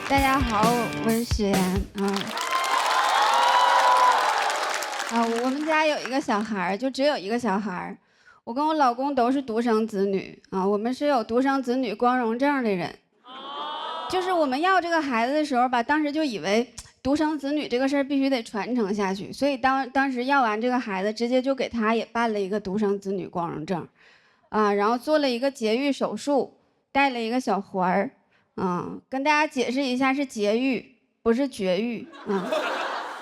大家好，我是史岩我们家有一个小孩，就只有一个小孩。我跟我老公都是独生子女啊，我们是有独生子女光荣证的人。就是我们要这个孩子的时候吧，当时就以为独生子女这个事儿必须得传承下去，所以当时要完这个孩子，直接就给他也办了一个独生子女光荣证，然后做了一个节育手术，带了一个小环儿，跟大家解释一下是节育，不是绝育，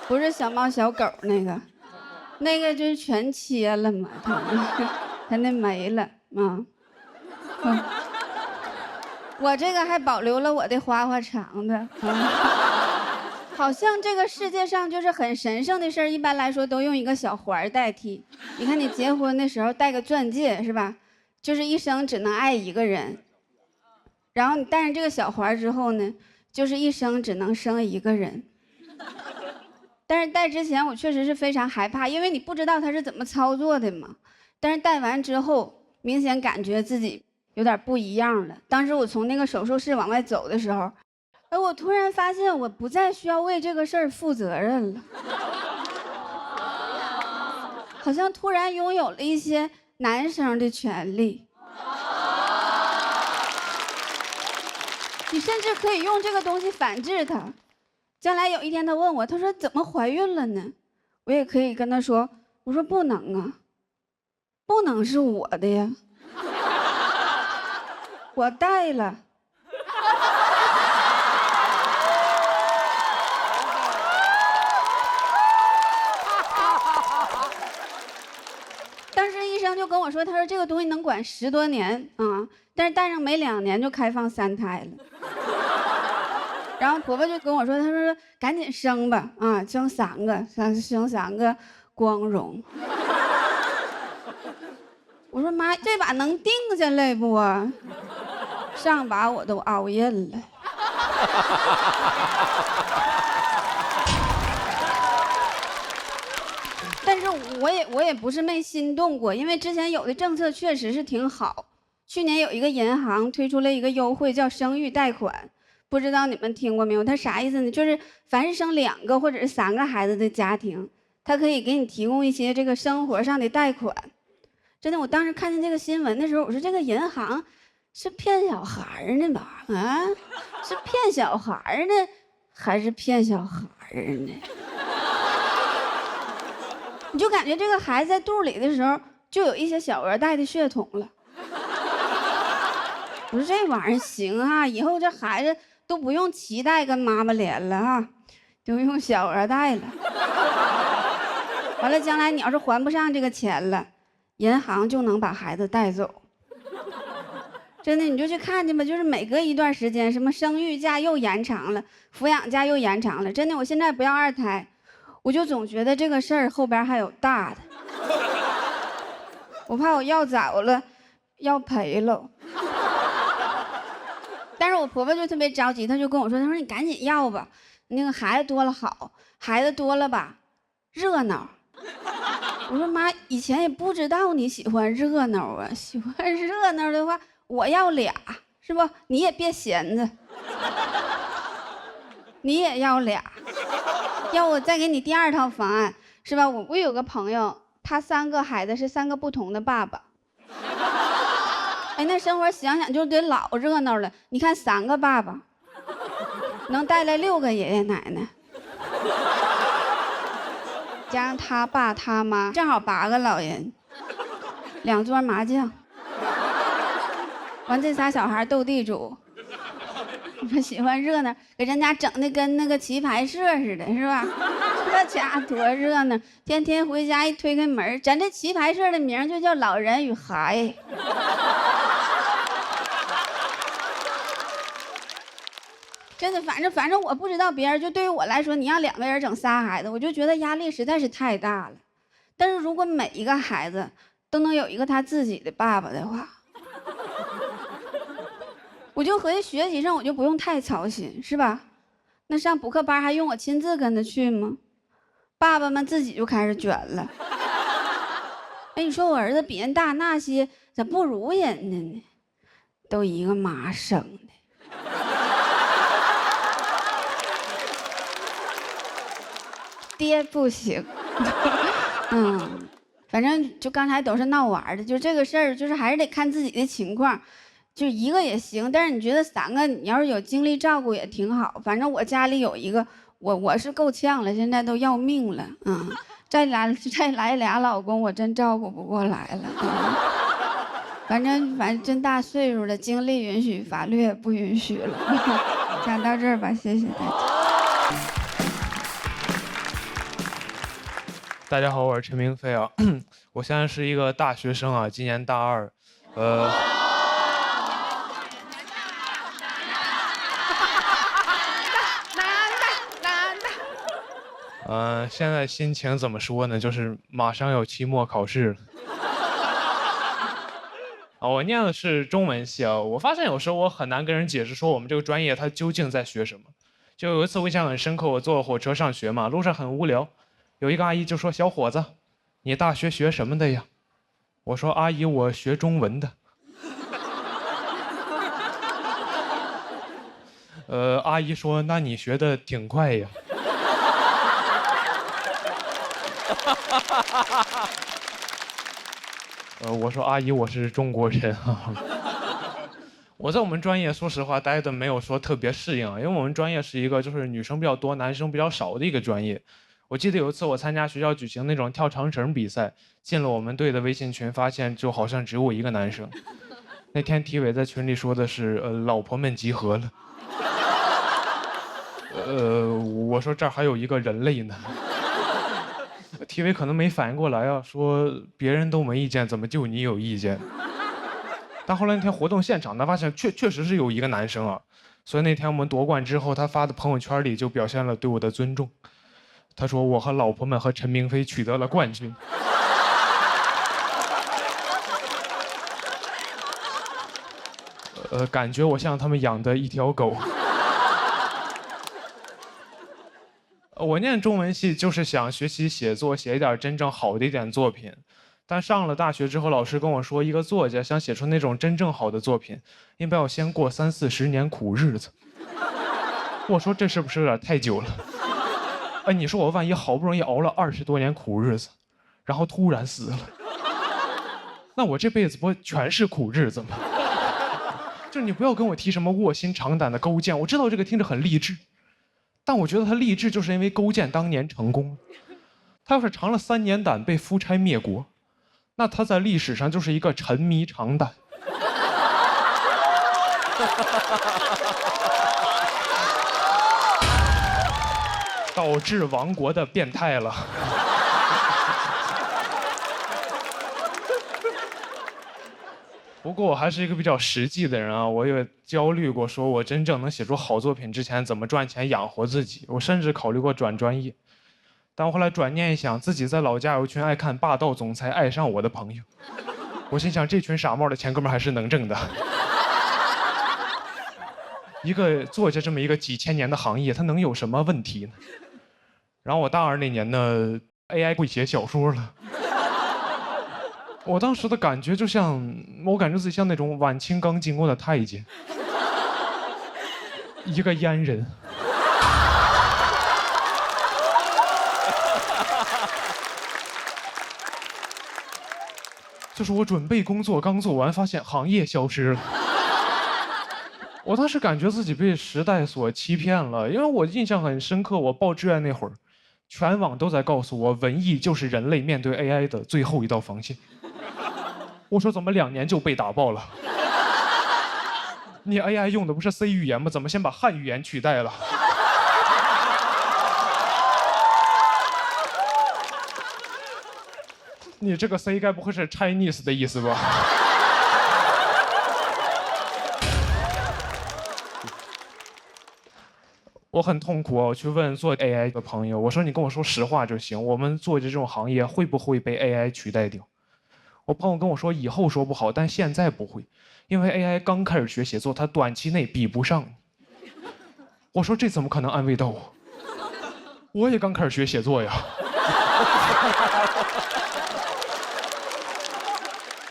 不是小猫小狗那个就是全切了嘛，他那没了我这个还保留了我的花花肠子好像这个世界上就是很神圣的事儿，一般来说都用一个小环代替。你看你结婚的时候戴个钻戒是吧？就是一生只能爱一个人。然后你戴上这个小环之后呢，就是一生只能生一个人。但是戴之前我确实是非常害怕，因为你不知道他是怎么操作的嘛。但是戴完之后，明显感觉自己有点不一样了。当时我从那个手术室往外走的时候，我突然发现我不再需要为这个事儿负责任了，好像突然拥有了一些男生的权利。你甚至可以用这个东西反制他。将来有一天他问我，他说怎么怀孕了呢？我也可以跟他说，我说不能啊，不能是我的呀，我带了。当时医生就跟我说，他说这个东西能管10多年但是戴上没2年就开放3胎了。然后婆婆就跟我说，她说赶紧生吧，生3个，生3个光荣。我说妈，这把能定下来不啊？上把我都熬印了。但是我也不是没心动过，因为之前有的政策确实是挺好。去年有一个银行推出了一个优惠，叫生育贷款。不知道你们听过没有？它啥意思呢？就是凡是生2个或者是3个孩子的家庭，它可以给你提供一些这个生活上的贷款。真的，我当时看见这个新闻的时候，我说这个银行是骗小孩呢吧？是骗小孩呢，还是骗小孩呢？你就感觉这个孩子在肚里的时候，就有一些小额带的血统了。我说这玩意儿行以后这孩子都不用脐带跟妈妈连了都用小额带了。完了，将来你要是还不上这个钱了，银行就能把孩子带走。真的，你就去看去吧，就是每隔一段时间，什么生育假又延长了，抚养假又延长了。真的，我现在不要2胎，我就总觉得这个事儿后边还有大的，我怕我要早了，要赔了。但是我婆婆就特别着急，她就跟我说，她说你赶紧要吧，那个孩子多了好，孩子多了吧，热闹。我说妈，以前也不知道你喜欢热闹啊，喜欢热闹的话，我要俩，是不？你也别闲着，你也要俩，要我再给你第2套方案，是吧？我有个朋友，他3个孩子是3个不同的爸爸。哎，那生活想想就得老热闹了。你看3个爸爸，能带来6个爷爷奶奶，加上他爸他妈，正好8个老人，2桌麻将，完这仨小孩斗地主。我喜欢热闹，给人家整的跟那个棋牌社似的，是吧？这家多热闹！天天回家一推开门，咱这棋牌社的名就叫老人与孩。真的，反正我不知道别人，就对于我来说，你让2个人整3孩子，我就觉得压力实在是太大了。但是如果每一个孩子都能有一个他自己的爸爸的话，我就合计学习上我就不用太操心，是吧？那上补课班还用我亲自跟他去吗？爸爸们自己就开始卷了。哎，你说我儿子比人大那些，咋不如人家呢？都一个妈生的。爹不行。反正就刚才都是闹玩的，就这个事儿，就是还是得看自己的情况，就一个也行。但是你觉得3个，你要是有精力照顾也挺好。反正我家里有一个，我是够呛了，现在都要命了。再来俩老公，我真照顾不过来了。反正真大岁数了，精力允许，法律也不允许了。讲到这儿吧，谢谢大家。大家好，我是陈明飞啊，我现在是一个大学生啊，今年大2，现在心情怎么说呢？就是马上有期末考试了。我念的是中文系啊，我发现有时候我很难跟人解释说我们这个专业它究竟在学什么。就有一次我印象很深刻，我坐火车上学嘛，路上很无聊，有一个阿姨就说：“小伙子，你大学学什么的呀？”我说：“阿姨，我学中文的。”阿姨说：“那你学的挺快呀。”我说：“阿姨，我是中国人啊。”我在我们专业，说实话待的没有说特别适应啊，因为我们专业是一个就是女生比较多、男生比较少的一个专业。我记得有一次我参加学校举行那种跳长绳比赛，进了我们队的微信群，发现就好像只有我一个男生。那天体委在群里说的是老婆们集合了。我说这儿还有一个人类呢。体委可能没反应过来啊，说别人都没意见，怎么就你有意见？但后来那天活动现场，他发现确实是有一个男生啊，所以那天我们夺冠之后，他发的朋友圈里就表现了对我的尊重。他说我和老婆们和陈明飞取得了冠军。感觉我像他们养的一条狗。我念中文系就是想学习写作，写一点真正好的一点作品。但上了大学之后，老师跟我说，一个作家想写出那种真正好的作品，应该要先过30、40年苦日子。我说这是不是有点太久了？你说我万一好不容易熬了20多年苦日子，然后突然死了，那我这辈子不全是苦日子吗？就你不要跟我提什么卧薪尝胆的勾践，我知道这个听着很励志，但我觉得他励志就是因为勾践当年成功。他要是尝了3年胆被夫差灭国，那他在历史上就是一个沉迷尝胆。导致亡国的变态了。不过我还是一个比较实际的人啊，我也焦虑过，说我真正能写出好作品之前怎么赚钱养活自己。我甚至考虑过转专业，但我后来转念一想，自己在老家有一群爱看霸道总裁爱上我的朋友，我心想这群傻帽的钱哥们还是能挣的。一个作家这么一个几千年的行业，它能有什么问题呢？然后我大2那年呢 ，AI 会写小说了。我当时的感觉就像，我感觉自己像那种晚清刚进宫的太监，一个阉人。就是我准备工作刚做完，发现行业消失了。我当时感觉自己被时代所欺骗了，因为我印象很深刻，我报志愿那会儿，全网都在告诉我，文艺就是人类面对 AI 的最后一道防线。我说怎么2年就被打爆了？你 AI 用的不是 C 语言吗？怎么先把汉语言取代了？你这个 C 该不会是 Chinese 的意思吧？我很痛苦啊！我去问做 AI 的朋友，我说你跟我说实话就行，我们做这种行业会不会被 AI 取代掉？我朋友跟我说以后说不好，但现在不会，因为 AI 刚开始学写作，它短期内比不上你。我说这怎么可能安慰到我？我也刚开始学写作呀。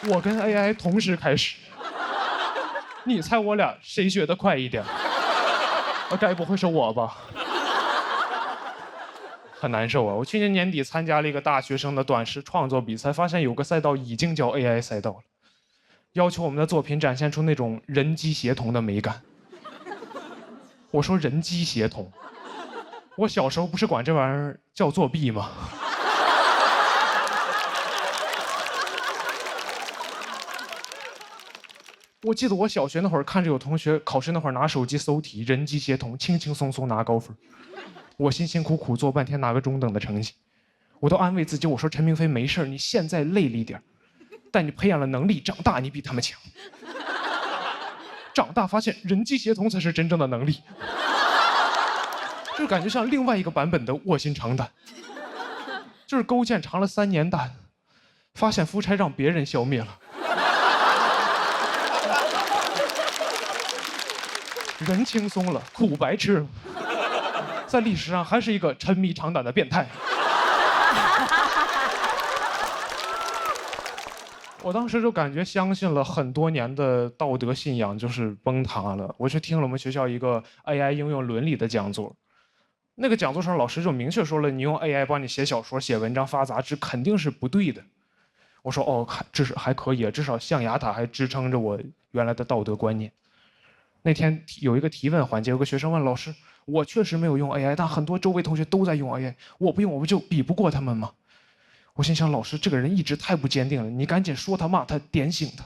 我跟 AI 同时开始，你猜我俩谁学得快一点？该不会是我吧？很难受啊！我去年年底参加了一个大学生的短诗创作比赛，发现有个赛道已经叫 AI 赛道了，要求我们的作品展现出那种人机协同的美感。我说人机协同，我小时候不是管这玩意儿叫作弊吗？我记得我小学那会儿看着有同学考试那会儿拿手机搜题，人机协同，轻轻松松拿高分。我辛辛苦苦做半天拿个中等的成绩，我都安慰自己，我说陈明飞没事，你现在累了一点，但你培养了能力，长大你比他们强。长大发现人机协同才是真正的能力，就感觉像另外一个版本的卧薪尝胆，就是勾践尝了3年胆，发现夫差让别人消灭了。人轻松了，苦白吃了，在历史上还是一个沉迷长胆的变态。我当时就感觉相信了很多年的道德信仰就是崩塌了。我去听了我们学校一个 AI 应用伦理的讲座，那个讲座上老师就明确说了，你用 AI 帮你写小说、写文章、发杂志肯定是不对的。我说哦，至少还可以，至少象牙塔还支撑着我原来的道德观念。那天有一个提问环节，有个学生问老师：“我确实没有用 AI， 但很多周围同学都在用 AI， 我不用我不就比不过他们吗？”我心想，老师这个人一直太不坚定了，你赶紧说他骂他，点醒他。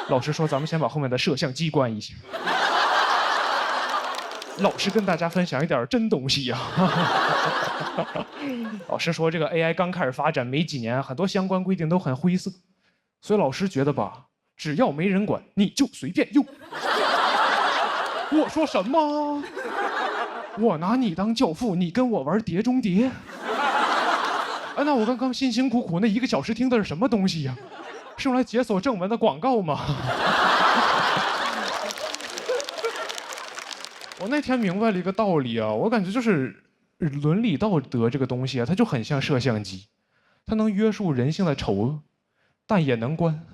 老师说：“咱们先把后面的摄像机关一下。”老师跟大家分享一点真东西呀。老师说，这个 AI 刚开始发展没几年，很多相关规定都很灰色，所以老师觉得吧，只要没人管，你就随便用。我说什么？我拿你当教父，你跟我玩碟中谍？哎，那我刚刚辛辛苦苦那1个小时听的是什么东西呀？是用来解锁正文的广告吗？我那天明白了一个道理啊，我感觉就是伦理道德这个东西啊，它就很像摄像机，它能约束人性的丑恶，但也能关。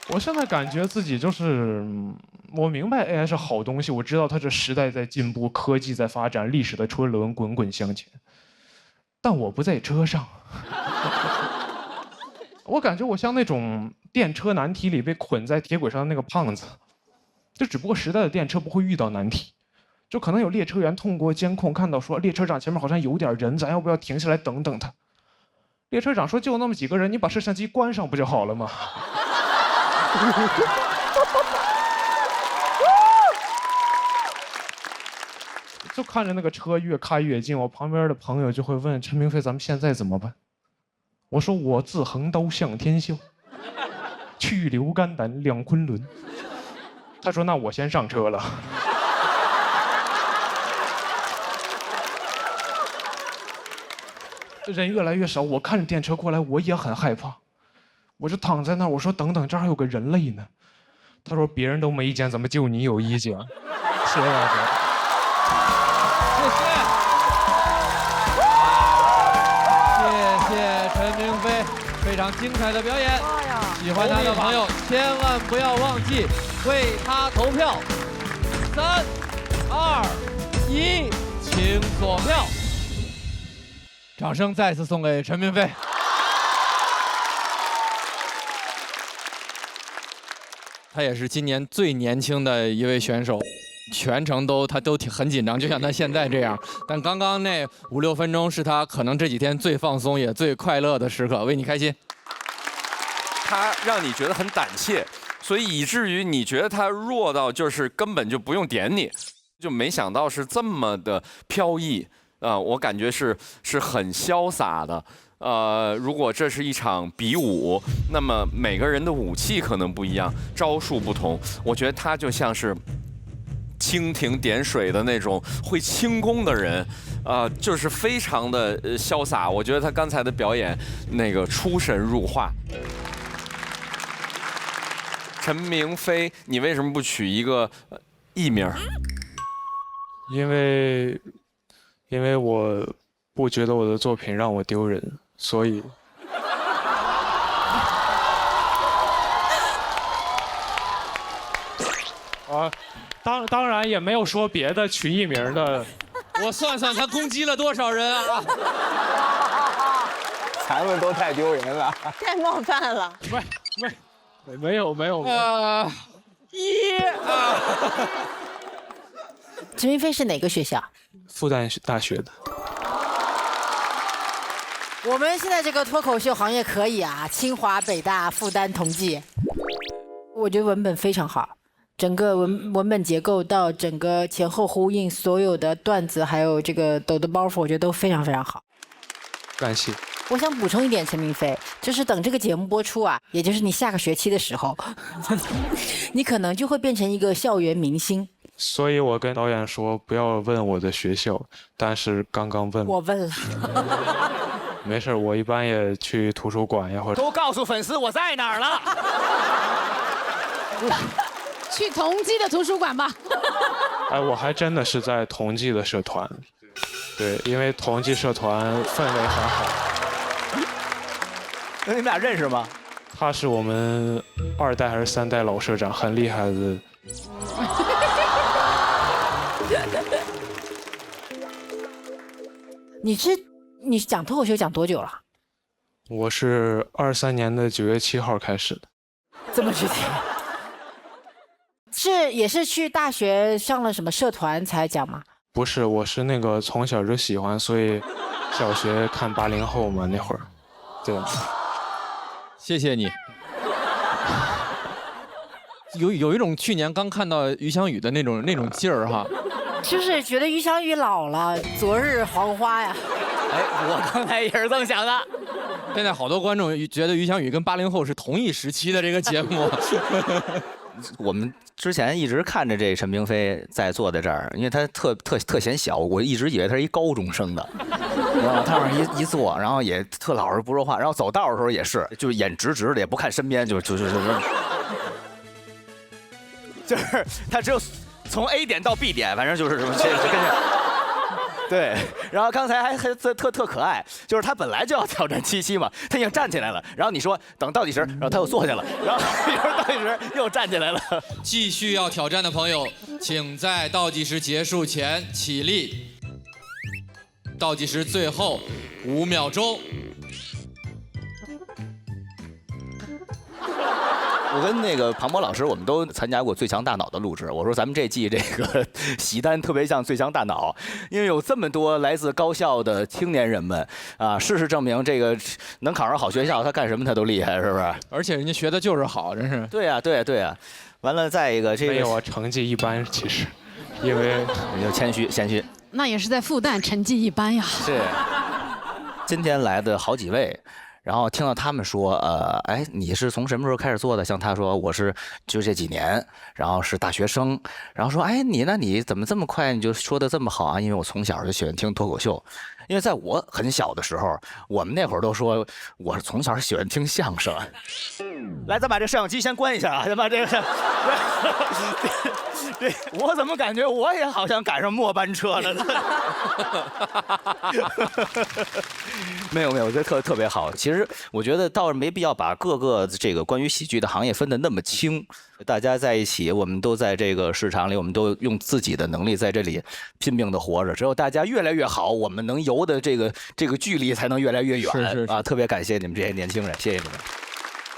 我现在感觉自己就是，我明白 AI 是好东西，我知道它是时代在进步，科技在发展，历史的车轮滚滚向前，但我不在车上。我感觉我像那种电车难题里被捆在铁轨上的那个胖子，就只不过时代的电车不会遇到难题，就可能有列车员通过监控看到说列车长前面好像有点人，咱要不要停下来等等他？列车长说就那么几个人，你把摄像机关上不就好了吗？就看着那个车越开越近，我旁边的朋友就会问陈明飞：“咱们现在怎么办？”我说：“我自横刀向天笑，去留肝胆两昆仑。”他说：“那我先上车了。”人越来越少，我看着电车过来，我也很害怕。我就躺在那儿，我说等等，这儿还有个人类呢。他说别人都没意见，怎么就你有意见？谢谢大家。谢谢陈明飞，非常精彩的表演。喜欢他的朋友千万不要忘记为他投票。3、2、1，请锁票。掌声再次送给陈明飞。他也是今年最年轻的一位选手，全程他都很紧张，就像他现在这样。但刚刚那5、6分钟是他可能这几天最放松也最快乐的时刻，为你开心。他让你觉得很胆怯，所以以至于你觉得他弱到就是根本就不用点你，就没想到是这么的飘逸我感觉是很潇洒的。如果这是一场比武，那么每个人的武器可能不一样，招数不同。我觉得他就像是蜻蜓点水的那种会轻功的人，就是非常的潇洒。我觉得他刚才的表演那个出神入化。陈明飞，你为什么不取一个艺名？因为我不觉得我的作品让我丢人，所以。当然也没有说别的取艺名的。我算算他攻击了多少人啊！咱们都太丢人了，太冒犯了。没有。陈云飞是哪个学校？复旦大学的。我们现在这个脱口秀行业可以啊，清华、北大、复旦、同济，我觉得文本非常好，整个文本结构到整个前后呼应，所有的段子还有这个抖的包袱，我觉得都非常非常好。感谢。我想补充一点，陈明飞，就是等这个节目播出啊，也就是你下个学期的时候，你可能就会变成一个校园明星。所以我跟导演说不要问我的学校，但是刚刚问我问了。没事，我一般也去图书馆呀，或者都告诉粉丝我在哪儿了。去同济的图书馆吧。哎，我还真的是在同济的社团，对，因为同济社团氛围很好。那你们俩认识吗？他是我们2代还是3代老社长，很厉害的。你讲脱口秀讲多久了？我是23年的9月7号开始的。这么直接？也是去大学上了什么社团才讲吗？不是，我是那个从小就喜欢，所以小学看80后嘛那会儿，对。谢谢你。有一种去年刚看到于翔宇的那种劲儿哈，就是觉得于翔宇老了，昨日黄花呀。哎，我刚才也是这么想的。现在好多观众觉得于翔宇跟80后是同一时期的这个节目。我们之前一直看着这陈明飞在坐在这儿，因为他特显小，我一直以为他是一高中生的。然后他往上一坐，然后也特老实不说话，然后走道的时候也是，就是眼直直的，也不看身边，就是他只有从 A 点到 B 点，反正就是什么跟着。对，然后刚才还特可爱，就是他本来就要挑战77嘛，他已经站起来了，然后你说等倒计时，然后他又坐下了，然后一会儿倒计时又站起来了。继续要挑战的朋友，请在倒计时结束前起立。倒计时最后5秒钟。我跟那个庞博老师，我们都参加过《最强大脑》的录制。我说咱们这季这个喜单特别像《最强大脑》，因为有这么多来自高校的青年人们啊，事实证明这个能考上好学校，他干什么他都厉害，是不是？而且人家学的就是好，真是。对呀，对呀，对呀。完了，再一个这个没有啊，成绩一般，其实，因为你就谦虚。那也是在复旦，成绩一般呀。是。今天来的好几位。然后听到他们说，哎，你是从什么时候开始做的？像他说我是就这几年，然后是大学生，然后说，哎，你怎么这么快你就说的这么好啊？因为我从小就喜欢听脱口秀，因为在我很小的时候，我们那会儿都说我是从小喜欢听相声。来，咱把这摄像机先关一下啊，咱把这个。对，我怎么感觉我也好像赶上末班车了呢？没有，我觉得特别好。其实我觉得倒是没必要把各个这个关于喜剧的行业分得那么清。大家在一起，我们都在这个市场里，我们都用自己的能力在这里拼命的活着。只有大家越来越好，我们能游的这个距离才能越来越远。是啊，特别感谢你们这些年轻人，谢谢你们。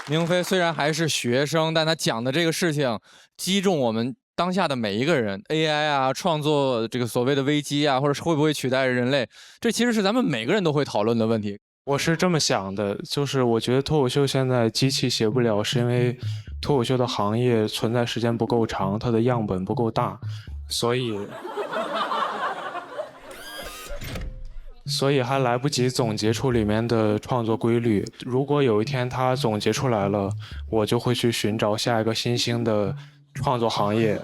明飞虽然还是学生，但他讲的这个事情击中我们当下的每一个人。AI 啊，创作这个所谓的危机啊，或者是会不会取代人类，这其实是咱们每个人都会讨论的问题。我是这么想的，就是我觉得脱口秀现在机器写不了，是因为脱口秀的行业存在时间不够长，它的样本不够大，所以还来不及总结出里面的创作规律。如果有一天他总结出来了，我就会去寻找下一个新兴的创作行业。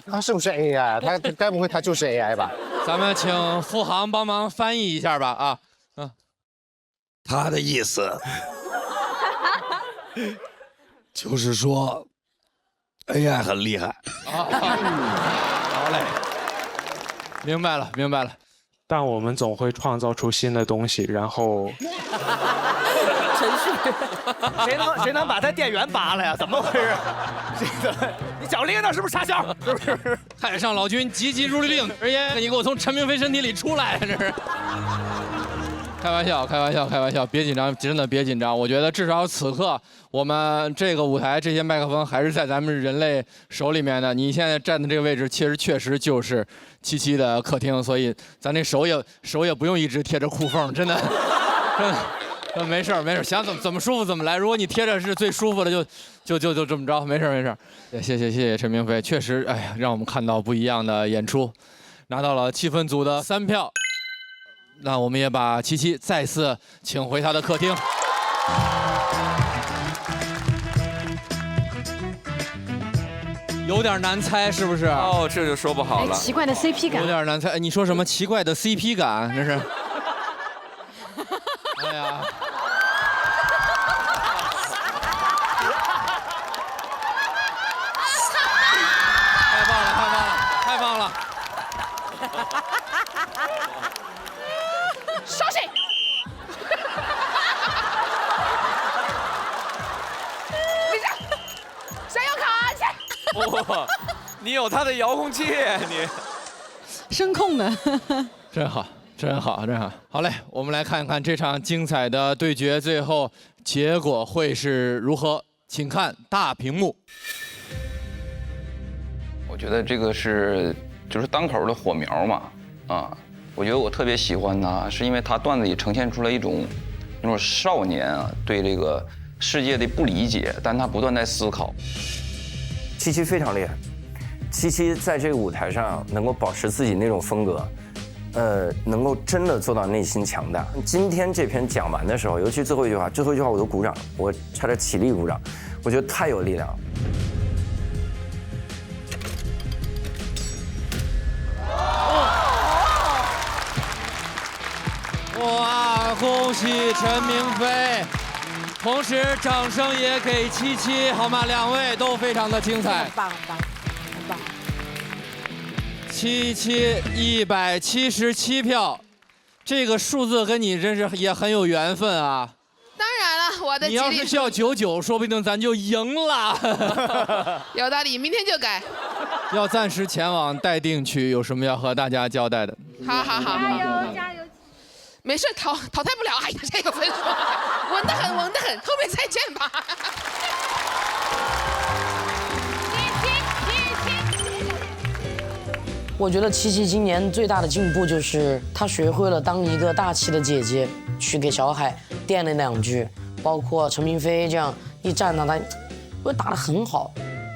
他是不是 AI？ 他该不会他就是 AI 吧？咱们请付航帮忙翻译一下吧啊。他的意思就是说 AI 很厉害。好嘞，明白了。但我们总会创造出新的东西，然后程序。谁能把他电源拔了呀？怎么回事？这个你脚拎着是不是插销？是不是？太上老君急急如律令，而言你给我从陈明飞身体里出来，这是。开玩笑，开玩笑，开玩笑，别紧张，真的别紧张。我觉得至少此刻，我们这个舞台这些麦克风还是在咱们人类手里面的。你现在站的这个位置，确实就是七七的客厅，所以咱这手也不用一直贴着裤缝，真的，真的，没事没事，想怎么舒服怎么来。如果你贴着是最舒服的，就这么着，没事没事。谢谢陈明飞，确实，哎呀，让我们看到不一样的演出，拿到了气氛组的3票。那我们也把七七再次请回他的客厅。有点难猜，是不是？哦，这就说不好了。奇怪的 CP 感。有点难猜，你说什么奇怪的 CP 感？这是。哎呀。太棒了，太棒了，太棒了！烧谁？没事，谁要卡去？哇，你有他的遥控器，你声控的，真好，真好，真好。好嘞，我们来看看这场精彩的对决，最后结果会是如何？请看大屏幕。我觉得这个就是当口的火苗嘛，啊。我觉得我特别喜欢他，是因为他段子里呈现出来一种那种少年啊对这个世界的不理解，但他不断在思考。七七非常厉害，七七在这个舞台上能够保持自己那种风格，能够真的做到内心强大。今天这篇讲完的时候，尤其最后一句话我都鼓掌，我差点起立鼓掌，我觉得太有力量了。哇，恭喜陈明飞！同时，掌声也给七七，好吗？两位都非常的精彩，很棒，很棒，很棒。七七177票，这个数字跟你真是也很有缘分啊。当然了，我的你要是叫99，说不定咱就赢了。有道理，明天就改。要暂时前往待定区，有什么要和大家交代的？好，加油，加油！没事，淘汰不了。哎呀，这个分数稳得很，稳得很，后面再见吧。我觉得七七今年最大的进步就是她学会了当一个大气的姐姐，去给小海垫了2句，包括陈明飞这样一站到他，我打得很好，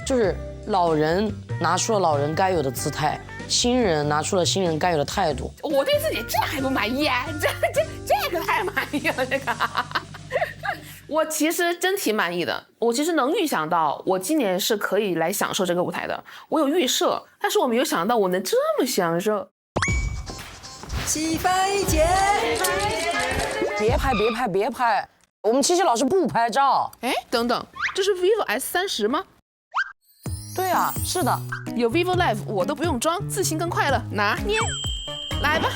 就是老人拿出了老人该有的姿态，新人拿出了新人该有的态度。我对自己这还不满意啊？这个太满意了，这个。我其实真挺满意的，我其实能预想到我今年是可以来享受这个舞台的，我有预设，但是我没有想到我能这么享受。起飞姐，别拍，我们七七老师不拍照。哎，等等，这是 vivo S30吗？对啊，是的，有 vivo Live 我都不用装，自信更快乐，拿捏，来吧，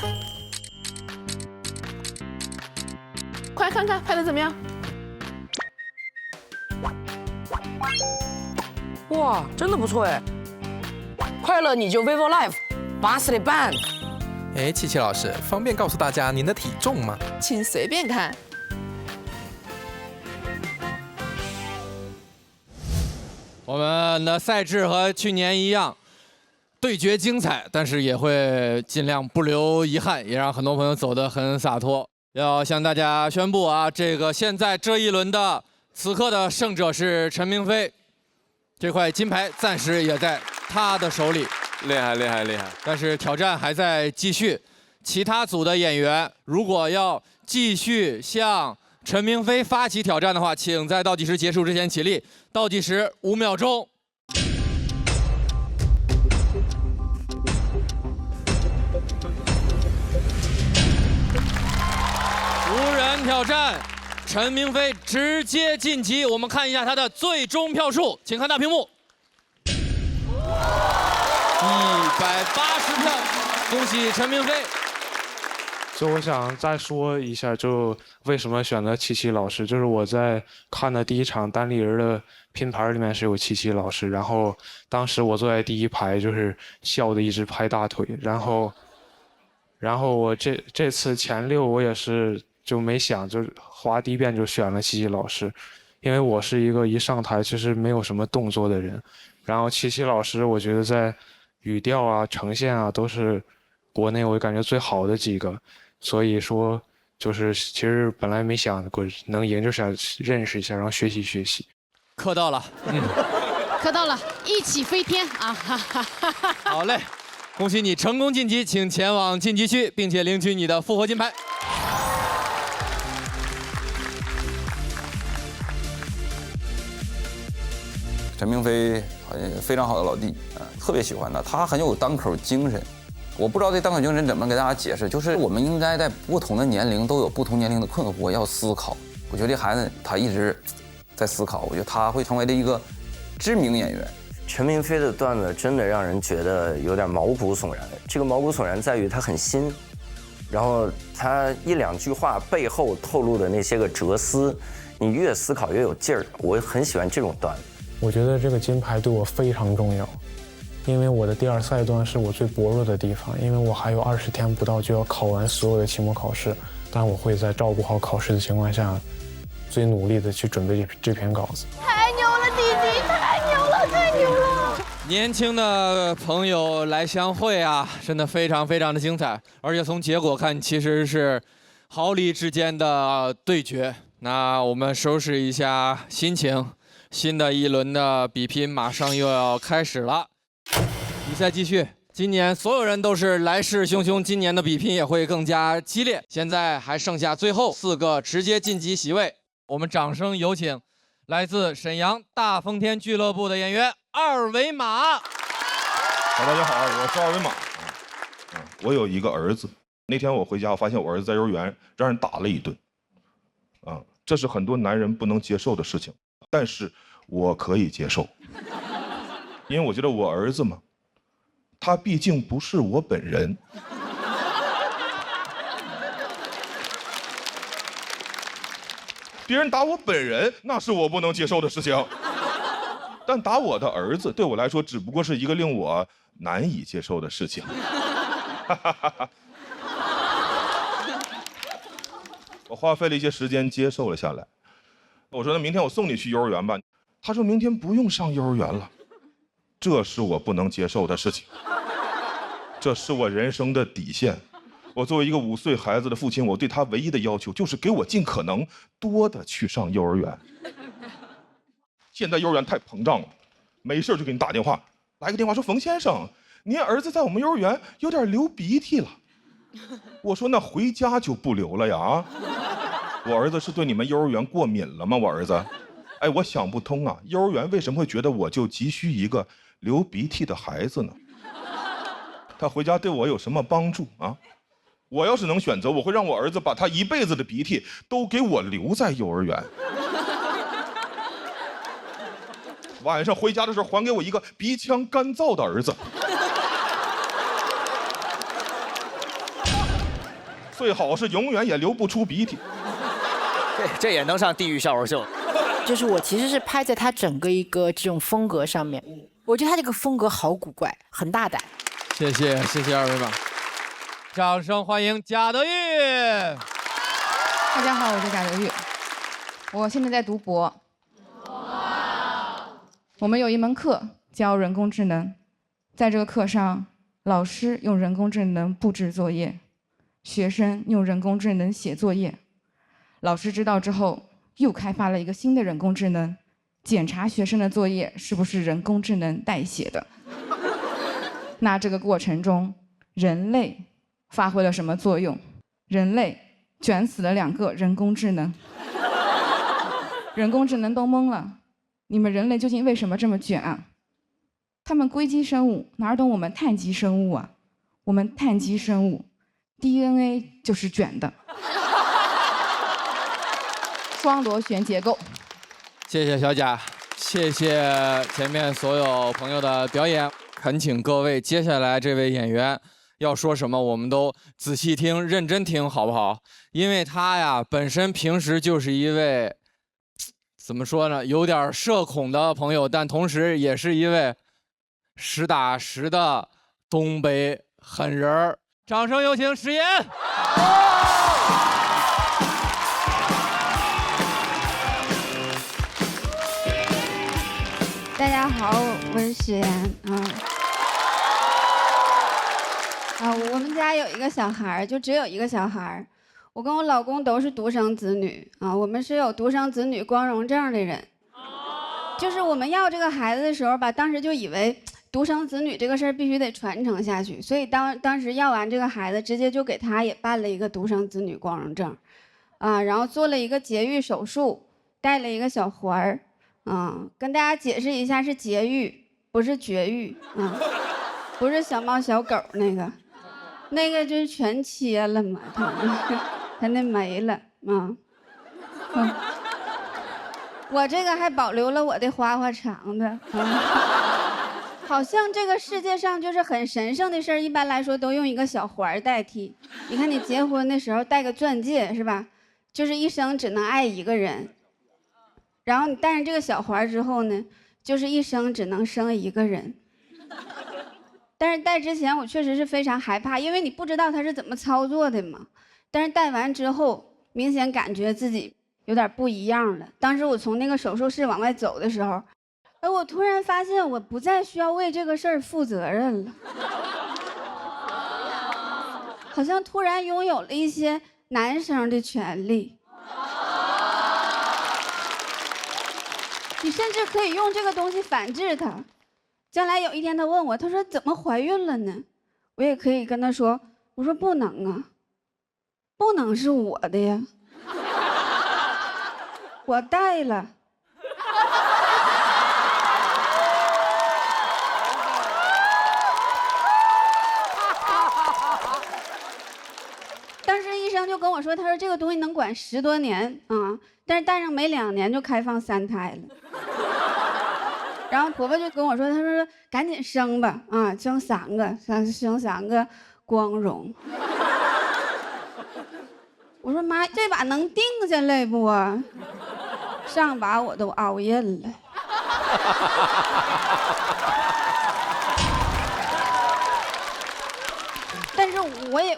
快看看拍的怎么样？哇，真的不错哎！快乐你就 vivo Live， 80里半。哎，七七老师，方便告诉大家您的体重吗？请随便看。我们的赛制和去年一样，对决精彩，但是也会尽量不留遗憾，也让很多朋友走得很洒脱。要向大家宣布啊，现在这一轮的此刻的胜者是陈明飞，这块金牌暂时也在他的手里。厉害，厉害，厉害！但是挑战还在继续，其他组的演员如果要继续向陈明飞发起挑战的话，请在倒计时结束之前起立。倒计时5秒钟。无人挑战，陈明飞直接晋级。我们看一下他的最终票数，请看大屏幕。180票，恭喜陈明飞。就我想再说一下，就为什么选择七七老师，就是我在看的第一场单立人的拼盘里面是有七七老师，然后当时我坐在第一排，就是笑的一直拍大腿，然后我这次前6我也是就没想，就是滑第一遍就选了七七老师，因为我是一个一上台其实没有什么动作的人，然后七七老师我觉得在语调啊、呈现啊都是国内我感觉最好的几个。所以说，就是其实本来没想过能赢，就想认识一下，然后学习学习。磕到了，磕到了，一起飞天啊！好嘞，恭喜你成功晋级，请前往晋级区，并且领取你的复活金牌。陈明飞非常好的老弟，特别喜欢他，他很有单口精神。我不知道这单口精神怎么给大家解释，就是我们应该在不同的年龄都有不同年龄的困惑，要思考。我觉得这孩子他一直在思考，我觉得他会成为的一个知名演员。陈明飞的段子真的让人觉得有点毛骨悚然。这个毛骨悚然在于他很新，然后他1、2句话背后透露的那些个哲思，你越思考越有劲儿。我很喜欢这种段子。我觉得这个金牌对我非常重要。因为我的第2赛段是我最薄弱的地方，因为我还有20天不到就要考完所有的期末考试，但我会在照顾好考试的情况下，最努力的去准备这篇稿子。太牛了，弟弟，太牛了，太牛了！年轻的朋友来相会啊，真的非常非常的精彩，而且从结果看，其实是毫厘之间的对决。那我们收拾一下心情，新的一轮的比拼马上又要开始了。比赛继续，今年所有人都是来势汹汹，今年的比拼也会更加激烈。现在还剩下最后4个直接晋级席位，我们掌声有请来自沈阳大风天俱乐部的演员二维码。大家好，我是二维码。我有一个儿子，那天我回家，我发现我儿子在幼儿园让人打了一顿。这是很多男人不能接受的事情，但是我可以接受，因为我觉得我儿子嘛。他毕竟不是我本人，别人打我本人那是我不能接受的事情，但打我的儿子对我来说只不过是一个令我难以接受的事情。我花费了一些时间接受了下来。我说那明天我送你去幼儿园吧，他说明天不用上幼儿园了。这是我不能接受的事情，这是我人生的底线。我作为一个5岁孩子的父亲，我对他唯一的要求就是给我尽可能多的去上幼儿园。现在幼儿园太膨胀了，没事就给你打电话，来个电话说冯先生，您儿子在我们幼儿园有点流鼻涕了。我说那回家就不流了呀啊！我儿子是对你们幼儿园过敏了吗？我儿子，哎，我想不通啊，幼儿园为什么会觉得我就急需一个流鼻涕的孩子呢？他回家对我有什么帮助啊？我要是能选择，我会让我儿子把他一辈子的鼻涕都给我留在幼儿园。晚上回家的时候，还给我一个鼻腔干燥的儿子。最好是永远也流不出鼻涕。这也能上地狱笑话秀。就是我其实是拍在他整个一个这种风格上面，我觉得他这个风格好古怪，很大胆。谢谢二维码，掌声欢迎贾德玉。大家好，我是贾德玉，我现在在读博。我们有一门课教人工智能，在这个课上，老师用人工智能布置作业，学生用人工智能写作业。老师知道之后，又开发了一个新的人工智能，检查学生的作业是不是人工智能代写的。那这个过程中，人类发挥了什么作用？人类卷死了2个人工智能，人工智能都懵了。你们人类究竟为什么这么卷啊？他们硅基生物哪懂我们碳基生物啊？我们碳基生物 DNA 就是卷的。双螺旋结构。谢谢小贾，谢谢前面所有朋友的表演。恳请各位接下来这位演员要说什么，我们都仔细听、认真听，好不好？因为他呀，本身平时就是一位怎么说呢，有点社恐的朋友，但同时也是一位实打实的东北狠人儿。掌声有请史岩。大家好，我是史岩我们家有一个小孩，就只有一个小孩。我跟我老公都是独生子女我们是有独生子女光荣证的人。就是我们要这个孩子的时候吧，当时就以为独生子女这个事儿必须得传承下去，所以当时要完这个孩子，直接就给他也办了一个独生子女光荣证，然后做了一个节育手术，带了一个小环儿，跟大家解释一下，是节育，不是绝育，不是小猫小狗那个就是全切了嘛，他那没了我这个还保留了我的花花肠子好像这个世界上就是很神圣的事儿，一般来说都用一个小环代替。你看你结婚的时候戴个钻戒是吧？就是一生只能爱一个人。然后你戴上这个小环之后呢，就是一生只能生一个人。但是戴之前我确实是非常害怕，因为你不知道它是怎么操作的嘛。但是戴完之后，明显感觉自己有点不一样了。当时我从那个手术室往外走的时候，我突然发现我不再需要为这个事儿负责任了，好像突然拥有了一些男生的权利。你甚至可以用这个东西反制他。将来有一天他问我，他说怎么怀孕了呢？我也可以跟他说，我说不能啊，不能是我的呀，我带了。当时医生就跟我说，他说这个东西能管10多年但是戴上没2年就开放3胎了。然后婆婆就跟我说，她说赶紧生吧生3个，生3个光荣。我说妈，这把能定下来不啊？上把我都熬印了。但是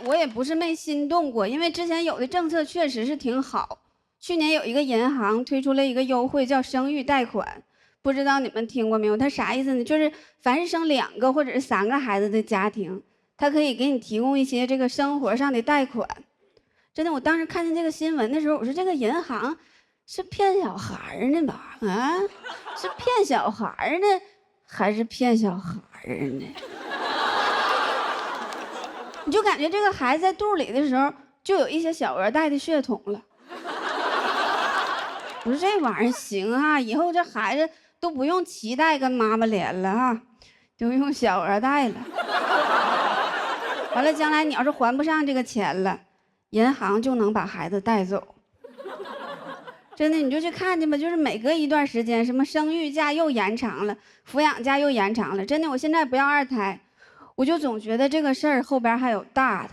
我也不是没心动过，因为之前有的政策确实是挺好。去年有一个银行推出了一个优惠，叫生育贷款，不知道你们听过没有？它啥意思呢？就是凡是生2个或者是3个孩子的家庭，它可以给你提供一些这个生活上的贷款。真的，我当时看见这个新闻的时候，我说这个银行是骗小孩呢吧？是骗小孩呢，还是骗小孩呢？你就感觉这个孩子在肚里的时候，就有一些小额贷的血统了。我说这玩意儿行以后这孩子都不用脐带跟妈妈连了都用小额贷了。完了，将来你要是还不上这个钱了，银行就能把孩子带走。真的，你就去看去吧，就是每隔一段时间，什么生育假又延长了，抚养假又延长了。真的，我现在不要2胎，我就总觉得这个事儿后边还有大的，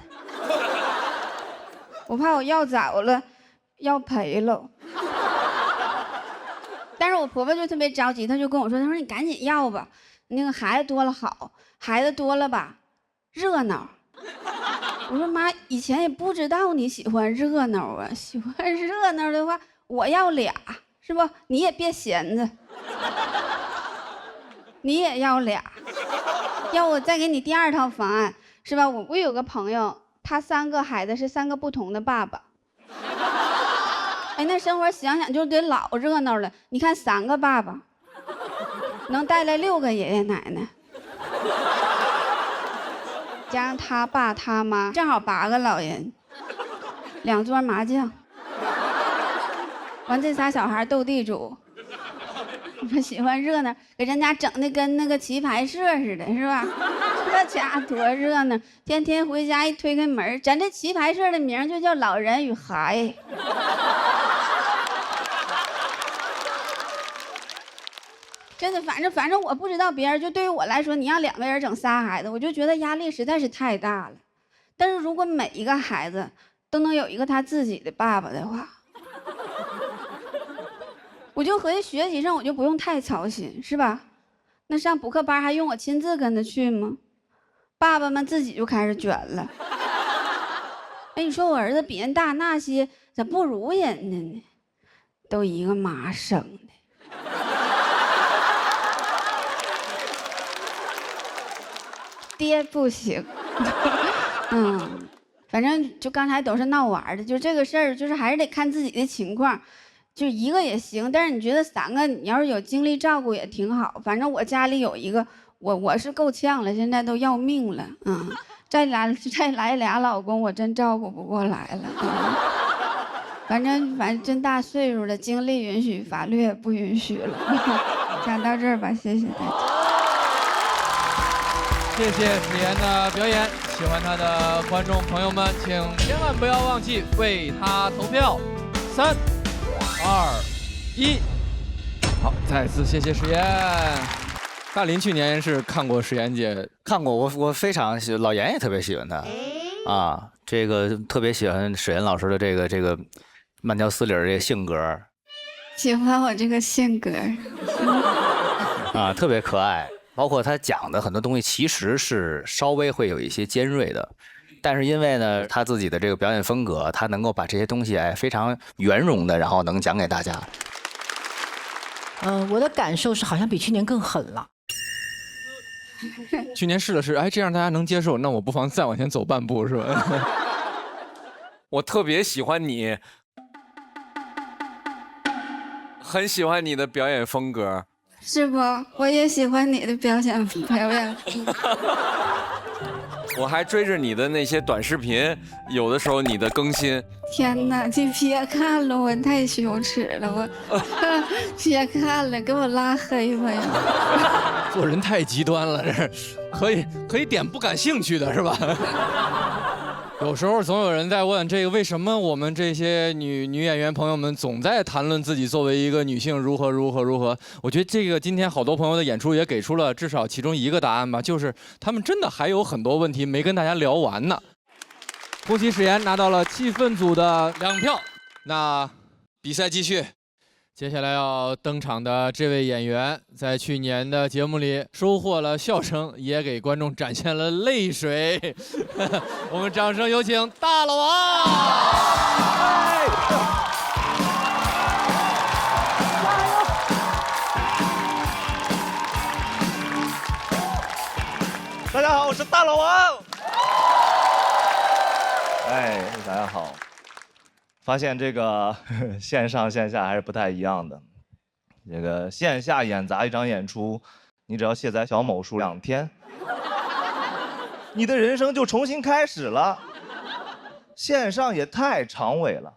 我怕我要早了，要赔了。但是我婆婆就特别着急，她就跟我说，她说你赶紧要吧，那个孩子多了好，孩子多了吧，热闹。我说妈，以前也不知道你喜欢热闹喜欢热闹的话，我要俩，是不？你也别闲着，你也要俩，要我再给你第2套方案，是吧？我有个朋友，他3个孩子是3个不同的爸爸。那生活想想就得老热闹了。你看3个爸爸，能带来6个爷爷奶奶，加上他爸他妈，正好8个老人，2桌麻将，完这仨小孩斗地主。我喜欢热闹，给人家整的跟那个棋牌社似的，是吧？这家多热闹！天天回家一推开门，咱这棋牌社的名就叫老人与孩。真的，反正我不知道别人，就对于我来说，你让2个人整仨孩子，我就觉得压力实在是太大了。但是如果每一个孩子都能有一个他自己的爸爸的话，我就合计学习上我就不用太操心，是吧？那上补课班还用我亲自跟着去吗？爸爸们自己就开始卷了。哎，你说我儿子比人大那些，咋不如人家呢？都一个妈生的。爹不行。反正就刚才都是闹玩的，就这个事儿，就是还是得看自己的情况，就一个也行，但是你觉得3个，你要是有精力照顾也挺好。反正我家里有一个，我是够呛了，现在都要命了，再来2老公，我真照顾不过来了。反正真大岁数了，精力允许，法律也不允许了。讲到这儿吧，谢谢大家。谢谢史岩的表演，喜欢他的观众朋友们，请千万不要忘记为他投票。3、2、1，好，再次谢谢史岩。大林去年是看过史岩姐，看过，我非常喜，老严也特别喜欢他，啊，这个特别喜欢史岩老师的这个慢条斯理这个性格，喜欢我这个性格，啊，特别可爱。包括他讲的很多东西其实是稍微会有一些尖锐的，但是因为呢他自己的这个表演风格，他能够把这些东西非常圆融的，然后能讲给大家。我的感受是好像比去年更狠了。去年试了试，哎，这样大家能接受，那我不妨再往前走半步，是吧？我特别喜欢你，很喜欢你的表演风格。是不？我也喜欢你的表演。我还追着你的那些短视频，有的时候你的更新。天哪，你别看了，我太羞耻了，我别看了，给我拉黑吧呀！做人太极端了，这是可以点不感兴趣的是吧？有时候总有人在问这个，为什么我们这些女演员朋友们总在谈论自己作为一个女性如何？我觉得这个今天好多朋友的演出也给出了至少其中一个答案吧，就是他们真的还有很多问题没跟大家聊完呢。恭喜史岩拿到了气氛组的2票，那比赛继续。接下来要登场的这位演员，在去年的节目里收获了笑声，也给观众展现了泪水。我们掌声有请大老王！大家好，我是大老王。哎，大家好。发现这个线上线下还是不太一样的。这个线下演砸一场演出，你只要卸载小某书2天，你的人生就重新开始了。线上也太长尾了，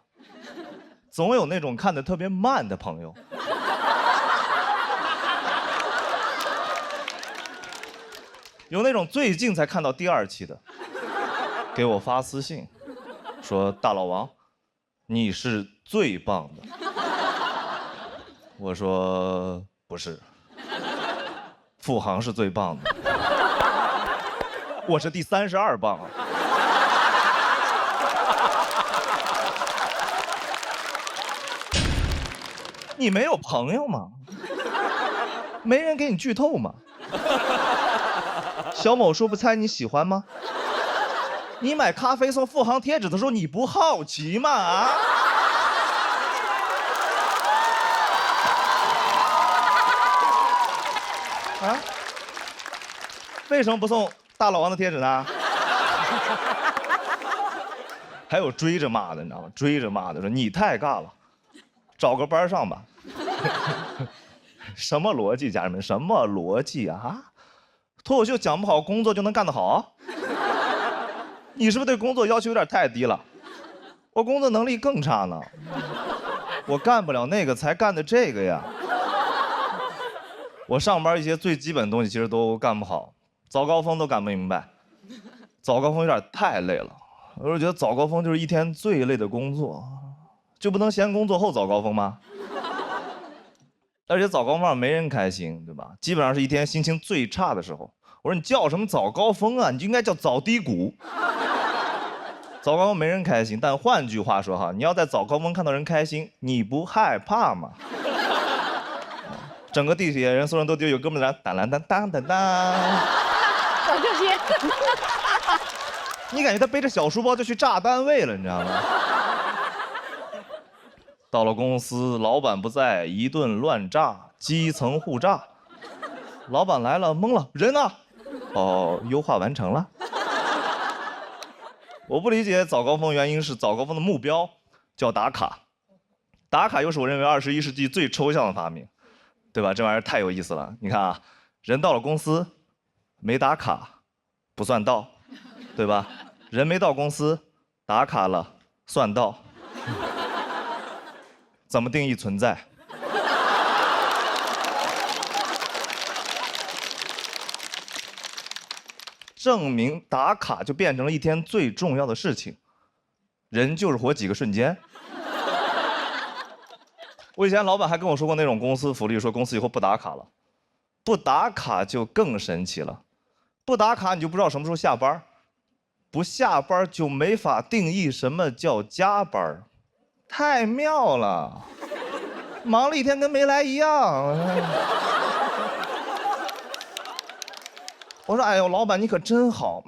总有那种看得特别慢的朋友。有那种最近才看到第2期的，给我发私信，说大老王，你是最棒的。我说不是，付航是最棒的，我是第32棒啊。你没有朋友吗？没人给你剧透吗？小某书不猜你喜欢吗？你买咖啡送付航贴纸的时候，你不好奇吗？啊？啊？为什么不送大老王的贴纸呢？还有追着骂的，你知道吗？追着骂的说你太尬了，找个班上吧。什么逻辑，家人们？什么逻辑啊？脱口秀讲不好，工作就能干得好？你是不是对工作要求有点太低了？我工作能力更差呢，我干不了那个，才干的这个呀。我上班一些最基本的东西其实都干不好，早高峰都干不明白，早高峰有点太累了。我是觉得早高峰就是一天最累的工作，就不能先工作后早高峰吗？而且早高峰没人开心，对吧？基本上是一天心情最差的时候。我说你叫什么早高峰啊？你就应该叫早低谷。早高峰没人开心，但换句话说哈，你要在早高峰看到人开心，你不害怕吗？整个地铁人所有人都有哥们在当啷当当当当。我就接。你感觉他背着小书包就去炸单位了，你知道吗？到了公司，老板不在，一顿乱炸，基层互炸。老板来了，懵了，人呢？哦，优化完成了。我不理解早高峰，原因是早高峰的目标叫打卡，打卡又是我认为21世纪最抽象的发明，对吧？这玩意儿太有意思了。你看啊，人到了公司，没打卡不算到，对吧？人没到公司，打卡了算到。怎么定义存在？证明打卡就变成了一天最重要的事情。人就是活几个瞬间。我以前老板还跟我说过那种公司福利，说公司以后不打卡了。不打卡就更神奇了，不打卡你就不知道什么时候下班，不下班就没法定义什么叫加班，太妙了，忙了一天跟没来一样。我说，哎呦，老板你可真好，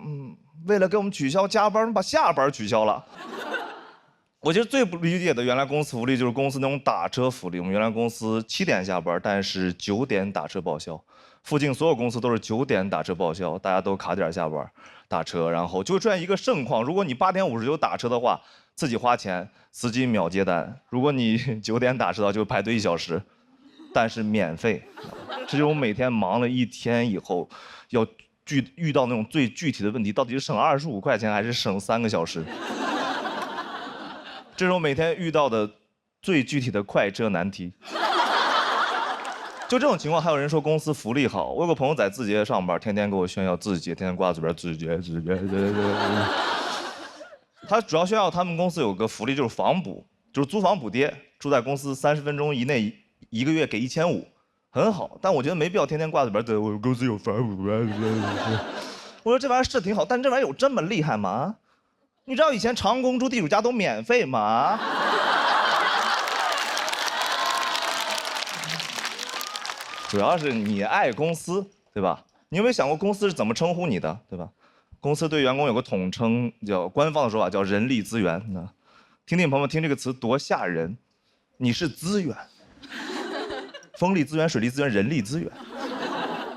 为了给我们取消加班，把下班取消了。我其实最不理解的原来公司福利就是公司那种打车福利。我们原来公司7点下班，但是9点打车报销。附近所有公司都是9点打车报销，大家都卡点下班打车，然后就会出现一个盛况：如果你8点59打车的话，自己花钱，司机秒接单；如果你9点打车的话，就排队1小时，但是免费。这就是我每天忙了一天以后要遇到那种最具体的问题，到底是省25块钱还是省3个小时？这是我每天遇到的最具体的快车难题。就这种情况，还有人说公司福利好。我有个朋友在字节上班，天天给我炫耀字节，天天挂嘴边字节。他主要炫耀他们公司有个福利，就是房补，就是租房补贴，住在公司30分钟以内，1个月给1500，很好。但我觉得没必要天天挂嘴边，我公司有房补。我说这玩意儿是挺好，但这玩意儿有这么厉害吗？你知道以前长工住地主家都免费吗？主要是你爱公司，对吧？你有没有想过公司是怎么称呼你的，对吧？公司对员工有个统称，叫官方的说法叫人力资源。听听朋友们听这个词多吓人，你是资源，风力资源、水利资源、人力资源。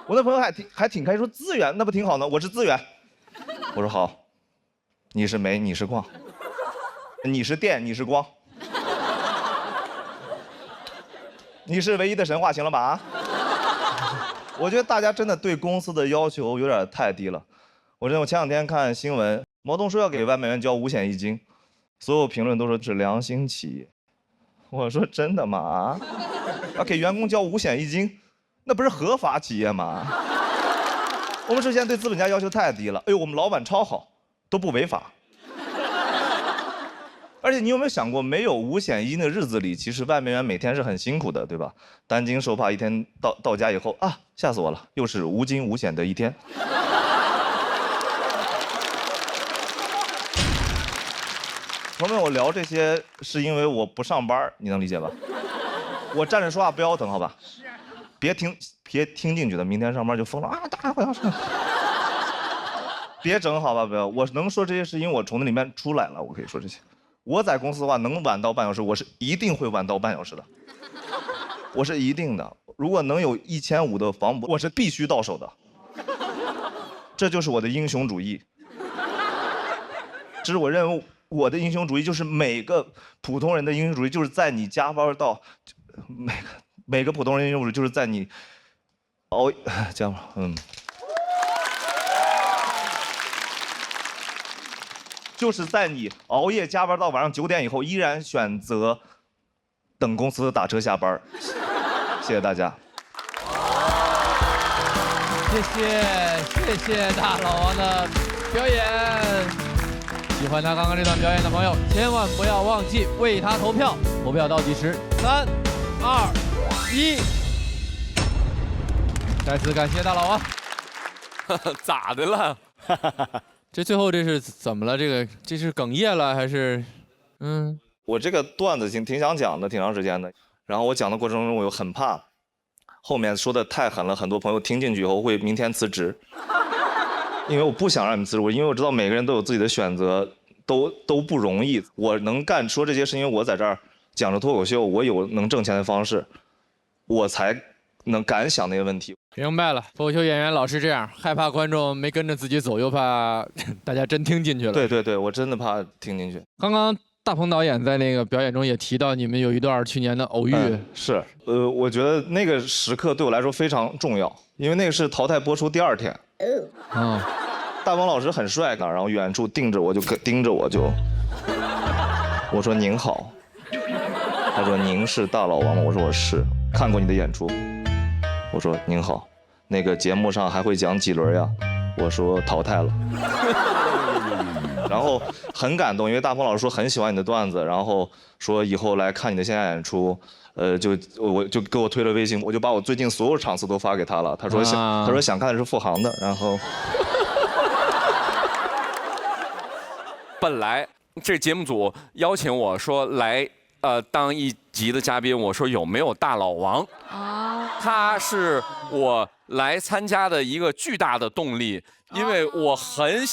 我那朋友还挺开心说资源那不挺好呢？我是资源。我说好。你是煤，你是矿，你是电，你是光，你是唯一的神话，行了吧？啊！我觉得大家真的对公司的要求有点太低了。我前两天看新闻，毛泽东说要给外卖员交5险1金，所有评论都说是良心企业。我说真的吗？啊？要给员工交5险1金，那不是合法企业吗？我们之前对资本家要求太低了。哎呦，我们老板超好。都不违法，而且你有没有想过，没有5险1金的日子里，其实外卖员每天是很辛苦的，对吧？担惊受怕，一天到家以后啊，吓死我了，又是无惊无险的一天。朋友们，我聊这些是因为我不上班，你能理解吧？我站着说话不腰疼，好吧？别听进去的，明天上班就疯了啊！大家不要上。别整好吧，不要！我能说这些是因为我从那里面出来了，我可以说这些。我在公司的话，能晚到半小时，我是一定会晚到半小时的，我是一定的。如果能有1500的房补，我是必须到手的。这就是我的英雄主义。这是我认为我的英雄主义，就是每个普通人的英雄主义，就是在你加班到每个普通人英雄主义，就是在你加班，就是在你熬夜加班到晚上9点以后，依然选择等公司打车下班。谢谢大家。谢谢大老王的表演。喜欢他刚刚这段表演的朋友，千万不要忘记为他投票。投票倒计时，3、2、1，再次感谢大老王。咋的了？这最后这是怎么了？这是哽咽了还是？我这个段子挺想讲的，挺长时间的。然后我讲的过程中，我又很怕后面说的太狠了，很多朋友听进去以后会明天辞职。因为我不想让你们辞职，因为我知道每个人都有自己的选择，都不容易。我能说这些，是因为我在这儿讲着脱口秀，我有能挣钱的方式，我才能敢想那些问题。明白了，脱口秀演员老是这样，害怕观众没跟着自己走，又怕大家真听进去了。对，我真的怕听进去。刚刚大鹏导演在那个表演中也提到，你们有一段去年的偶遇。是，我觉得那个时刻对我来说非常重要，因为那个是淘汰播出第2天。大鹏老师很帅的，然后远处盯着我就，我说您好，他说您是大老王吗？我说我是，看过你的演出。我说您好，那个节目上还会讲几轮呀？我说淘汰了。然后很感动，因为大鹏老师说很喜欢你的段子，然后说以后来看你的线下演出，我就给我推了微信，我就把我最近所有场次都发给他了。他说想看的是付航的，然后本来这节目组邀请我说来当一集的嘉宾，我说有没有大老王？他是我来参加的一个巨大的动力，因为我很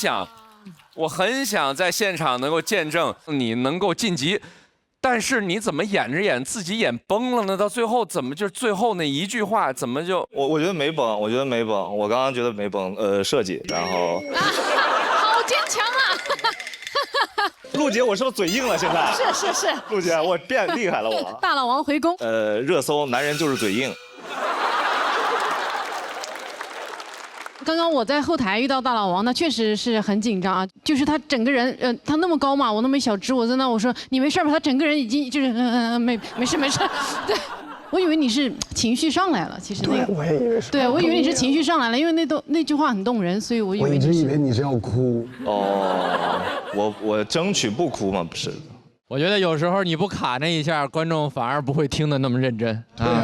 想在现场能够见证你能够晋级，但是你怎么演着演自己演崩了呢？到最后怎么就最后那一句话怎么就……我觉得没崩，我刚刚觉得没崩，设计，然后好坚强啊！陆姐，我是不是嘴硬了？现在是，陆姐，我变厉害了我。大老王回宫。热搜男人就是嘴硬。刚刚我在后台遇到大老王，那确实是很紧张啊。就是他整个人，他那么高嘛，我那么一小只，我在那我说你没事吧？他整个人已经就是没事。对，我以为你是情绪上来了，其实那个。我也以为是。对，我以为你是情绪上来了，因为那句话很动人，所以我以为。我一直以为你是要哭。我争取不哭嘛，不是。我觉得有时候你不卡那一下，观众反而不会听得那么认真啊。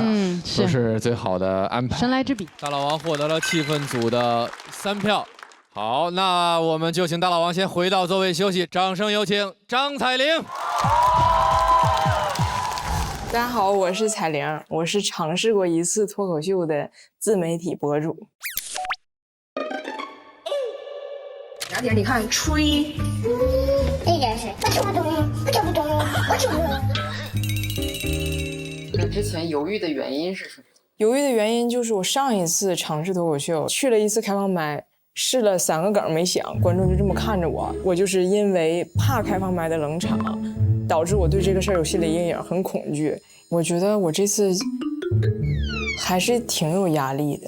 都是最好的安排。神来之笔。大老王获得了气氛组的3票。好，那我们就请大老王先回到座位休息，掌声有请张彩玲。大家好，我是彩玲，我是尝试过一次脱口秀的自媒体博主。雅姐，你看吹，那件事我听不懂，我听不懂，我听不懂。那之前犹豫的原因是什么？犹豫的原因就是我上一次尝试脱口秀，去了一次开放麦，试了3个梗没响，观众就这么看着我。我就是因为怕开放麦的冷场，导致我对这个事儿有心理阴影，很恐惧。我觉得我这次还是挺有压力的。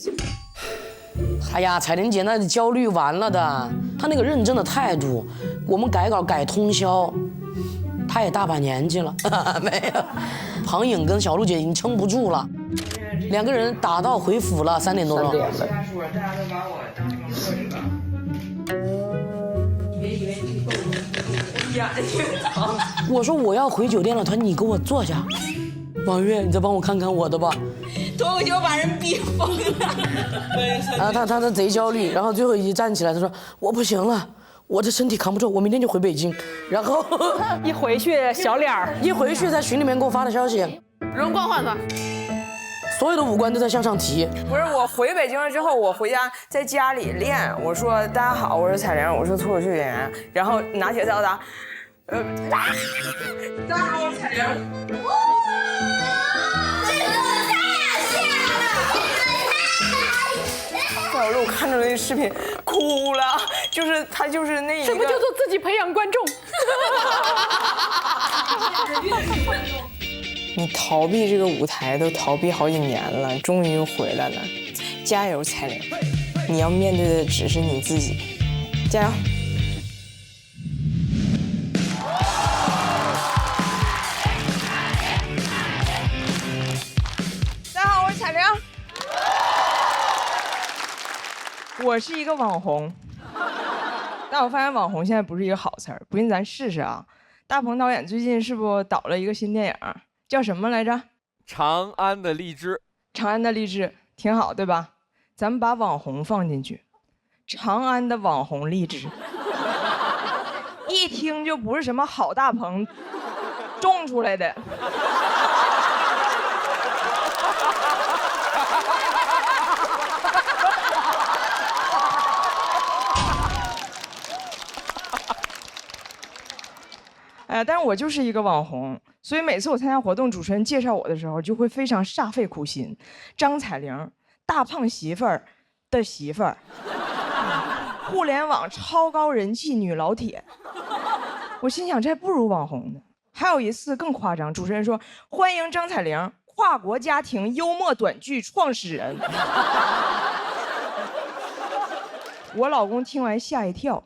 哎呀，彩玲姐那焦虑完了的，她那个认真的态度，我们改稿改通宵，她也大把年纪了，没有。庞颖跟小璐姐已经撑不住了，2个人打到回府了，3点多钟。大家都把我当成乐者。别以为你够演的挺好。我说我要回酒店了，他说你给我坐下。王月，你再帮我看看我的吧。脱口秀把人逼疯了。然后他贼焦虑，然后最后一站起来，他说我不行了，我这身体扛不住，我明天就回北京。然后一回去小脸儿，一回去在群里面给我发的消息，容光焕发，所有的五官都在向上提。不是我回北京了之后，我回家在家里练，我说大家好，我是彩玲，我是脱口秀演员，然后拿起来再答，大家好，我是彩玲。小鹿看着那个视频哭了，就是他就是那一个，什么叫做自己培养观众？你逃避这个舞台都逃避好几年了，终于又回来了，加油，彩玲！你要面对的只是你自己，加油！大家好，我是彩玲。我是一个网红，但我发现网红现在不是一个好词儿，不信咱试试啊。大鹏导演最近是不导了一个新电影，叫什么来着？长安的荔枝。长安的荔枝挺好，对吧？咱们把网红放进去，长安的网红荔枝，一听就不是什么好大棚种出来的。但是我就是一个网红，所以每次我参加活动，主持人介绍我的时候，就会非常煞费苦心。张彩玲，大胖媳妇儿的媳妇儿，互联网超高人气女老铁。我心想，这还不如网红呢。还有一次更夸张，主持人说：“欢迎张彩玲，跨国家庭幽默短剧创始人。”我老公听完吓一跳：“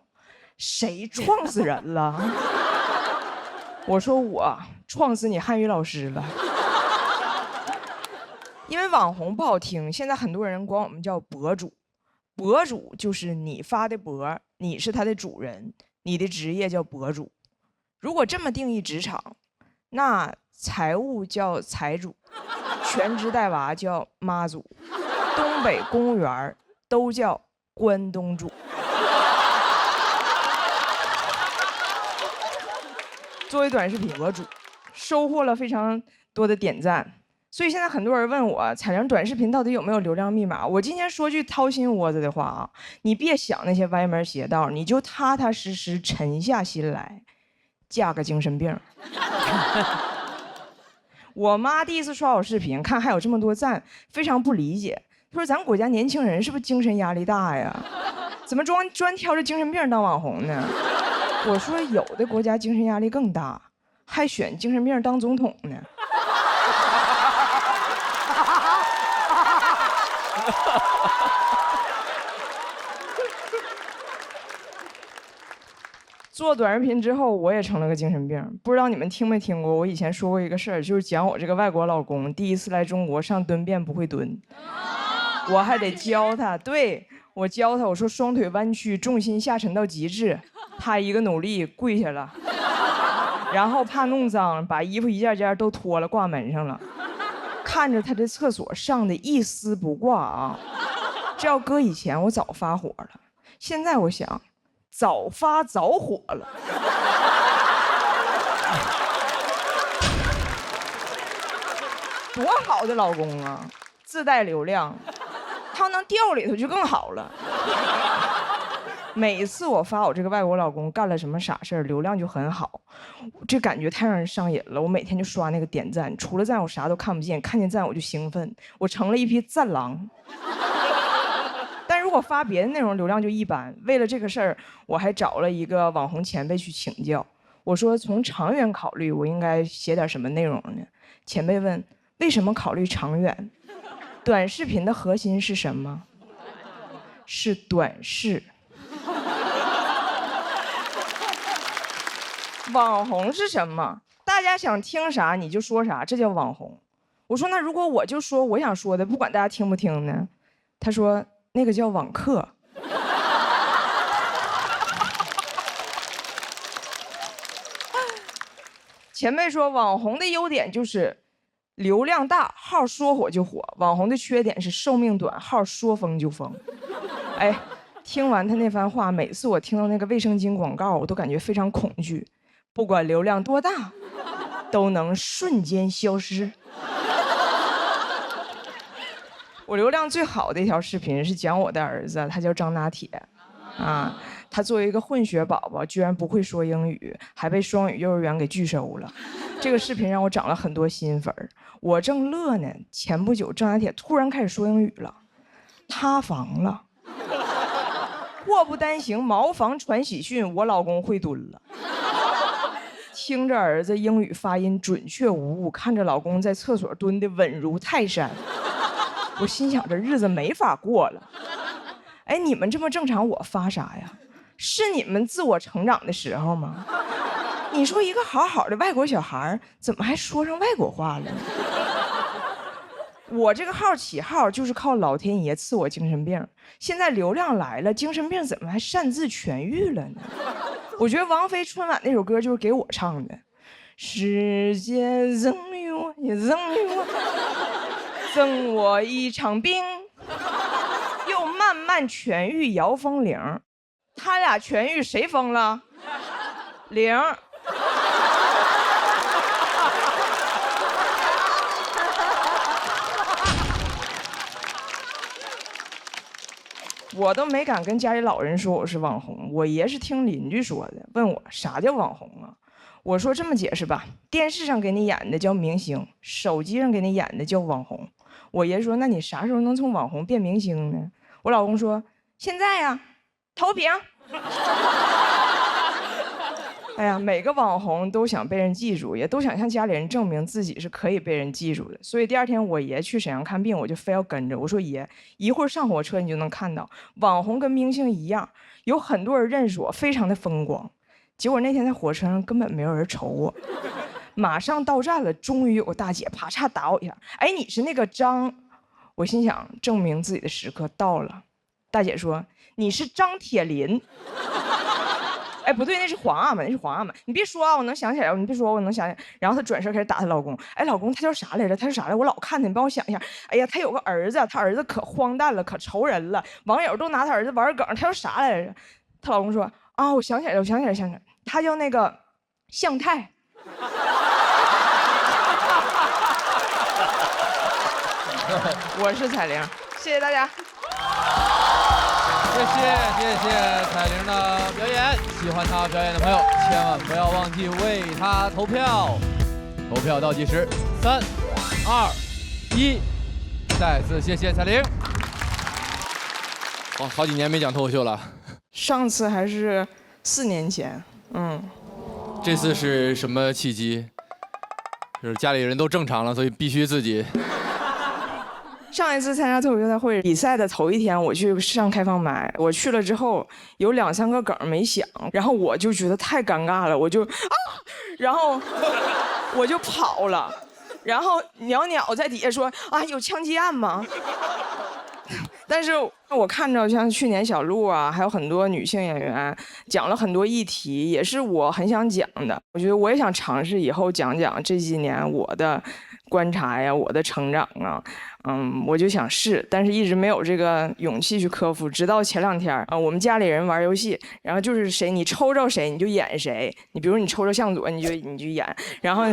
谁撞死人了？”我说我撞死你汉语老师了，因为网红不好听，现在很多人管我们叫博主。博主就是你发的博，你是他的主人，你的职业叫博主。如果这么定义职场，那财务叫财主，全职带娃叫妈祖，东北公务员都叫关东煮。作为短视频博主，收获了非常多的点赞，所以现在很多人问我，彩玲短视频到底有没有流量密码？我今天说句掏心窝子的话啊，你别想那些歪门邪道，你就踏踏实实沉下心来，嫁个精神病。我妈第一次刷我视频，看还有这么多赞，非常不理解，她说咱国家年轻人是不是精神压力大呀？怎么专挑着精神病当网红呢？我说有的国家精神压力更大，还选精神病当总统呢。做短视频之后，我也成了个精神病。不知道你们听没听过？我以前说过一个事儿，就是讲我这个外国老公第一次来中国上蹲便不会蹲，我还得教他。对，我教他，我说双腿弯曲，重心下沉到极致。他一个努力跪下了，然后怕弄脏，把衣服一件件都脱了挂门上了。看着他这厕所上的一丝不挂啊，这要搁以前我早发火了，现在我想早发早火了。多好的老公啊，自带流量，他能掉里头就更好了。每次我发我这个外国老公干了什么傻事儿，流量就很好，这感觉太让人上瘾了。我每天就刷那个点赞，除了赞我啥都看不见，看见赞我就兴奋，我成了一匹赞狼。但如果发别的内容，流量就一般。为了这个事儿，我还找了一个网红前辈去请教。我说从长远考虑，我应该写点什么内容呢？前辈问：为什么考虑长远？短视频的核心是什么？是短视。网红是什么？大家想听啥你就说啥，这叫网红。我说那如果我就说我想说的，不管大家听不听呢？他说那个叫网课。前辈说网红的优点就是流量大，号说火就火；网红的缺点是寿命短，号说封就封。哎，听完他那番话，每次我听到那个卫生巾广告，我都感觉非常恐惧。不管流量多大，都能瞬间消失。我流量最好的一条视频是讲我的儿子，他叫张拿铁，啊，他作为一个混血宝宝，居然不会说英语，还被双语幼儿园给拒收了。这个视频让我涨了很多新粉儿。我正乐呢，前不久张拿铁突然开始说英语了，塌房了。祸不单行，茅房传喜讯，我老公会蹲了。听着儿子英语发音准确无误，看着老公在厕所蹲得稳如泰山，我心想这日子没法过了。哎，你们这么正常，我发啥呀？是你们自我成长的时候吗？你说一个好好的外国小孩，怎么还说上外国话了呢？我这个号起号就是靠老天爷赐我精神病，现在流量来了，精神病怎么还擅自痊愈了呢？我觉得王菲春晚那首歌就是给我唱的，世界赠予我，也赠予我，赠我一场病，又汉全遇姚风铃，他俩全遇谁疯了？铃。我都没敢跟家里老人说我是网红，我爷是听邻居说的，问我啥叫网红啊？我说这么解释吧，电视上给你演的叫明星，手机上给你演的叫网红。我爷说，那你啥时候能从网红变明星呢？我老公说，现在呀，投屏。哎呀，每个网红都想被人记住，也都想向家里人证明自己是可以被人记住的。所以第二天我爷去沈阳看病，我就非要跟着。我说爷，一会儿上火车你就能看到，网红跟明星一样，有很多人认识我，非常的风光。结果那天在火车上根本没有人瞅我，马上到站了，终于有个大姐啪嚓打我一下，哎，你是那个张？我心想，证明自己的时刻到了。大姐说，你是张铁林。哎，不对，那是皇阿玛，那是皇阿玛。你别说啊，我能想起来，你别说，我能想起来。然后她转身开始打她老公。哎，老公，他叫啥来着？他叫啥来着？我老看他，你帮我想一下。哎呀，他有个儿子，他儿子可荒诞了，可愁人了，网友都拿他儿子玩梗。他叫啥来着？她老公说啊，我想起来了，想起来，他叫那个向太。我是彩玲，谢谢大家。谢谢彩玲的表演，喜欢她表演的朋友千万不要忘记为她投票。投票倒计时，3、2、1，再次谢谢彩玲。好几年没讲脱口秀了，上次还是4年前，这次是什么契机？就是家里人都正常了，所以必须自己。上一次参加脱口秀大会比赛的头一天，我去上开放麦，我去了之后有2、3个梗没响，然后我就觉得太尴尬了，我就然后我就跑了，然后袅袅在底下说啊，有枪击案吗？但是我看着像去年小鹿啊，还有很多女性演员讲了很多议题，也是我很想讲的。我觉得我也想尝试以后讲讲这几年我的观察呀，我的成长啊。我就想试，但是一直没有这个勇气去克服。直到前2天啊，我们家里人玩游戏，然后就是谁你抽着谁你就演谁。你比如你抽着向佐，你就演，然后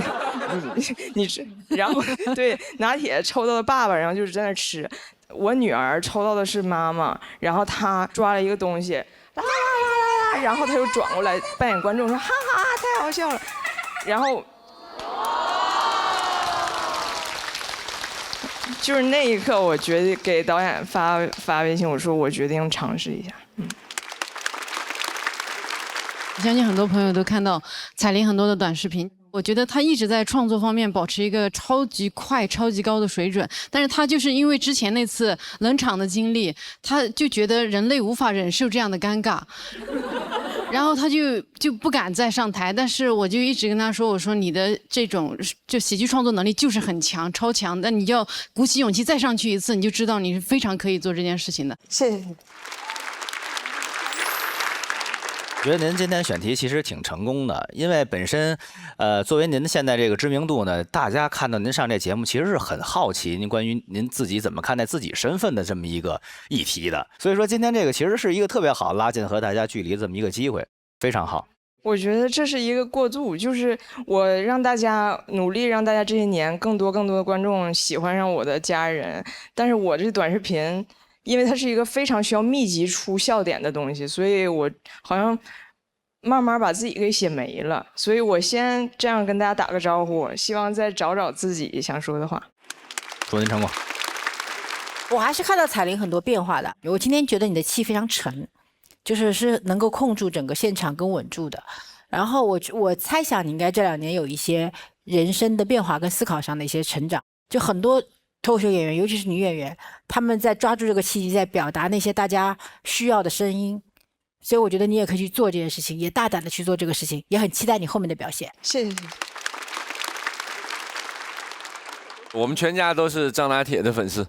然后对拿铁抽到了爸爸，然后就是在那吃。我女儿抽到的是妈妈，然后她抓了一个东西，啦啦啦啦啦，然后她又转过来扮演观众说哈哈太好笑了，然后。就是那一刻，我决定给导演发微信，我说我决定尝试一下。我相信很多朋友都看到彩玲很多的短视频，我觉得她一直在创作方面保持一个超级快、超级高的水准。但是她就是因为之前那次冷场的经历，她就觉得人类无法忍受这样的尴尬。然后他就不敢再上台，但是我就一直跟他说，我说你的这种就喜剧创作能力就是很强，超强，但你要鼓起勇气再上去一次，你就知道你是非常可以做这件事情的。谢谢。我觉得您今天选题其实挺成功的，因为本身，作为您现在这个知名度呢，大家看到您上这节目，其实是很好奇您关于您自己怎么看待自己身份的这么一个议题的。所以说今天这个其实是一个特别好拉近和大家距离的这么一个机会，非常好。我觉得这是一个过渡，就是我让大家努力，让大家这些年更多的观众喜欢上我的家人，但是我这短视频。因为它是一个非常需要密集出笑点的东西，所以我好像慢慢把自己给写没了。所以我先这样跟大家打个招呼，希望再找自己想说的话。祝您成功。我还是看到彩玲很多变化的。我今天觉得你的气非常沉，是能够控住整个现场跟稳住的。然后我猜想你应该这2年有一些人生的变化跟思考上的一些成长，就很多。脱口秀演员，尤其是女演员，他们在抓住这个契机，在表达那些大家需要的声音，所以我觉得你也可以去做这件事情，也大胆的去做这个事情，也很期待你后面的表现。谢谢。我们全家都是张拿铁的粉丝，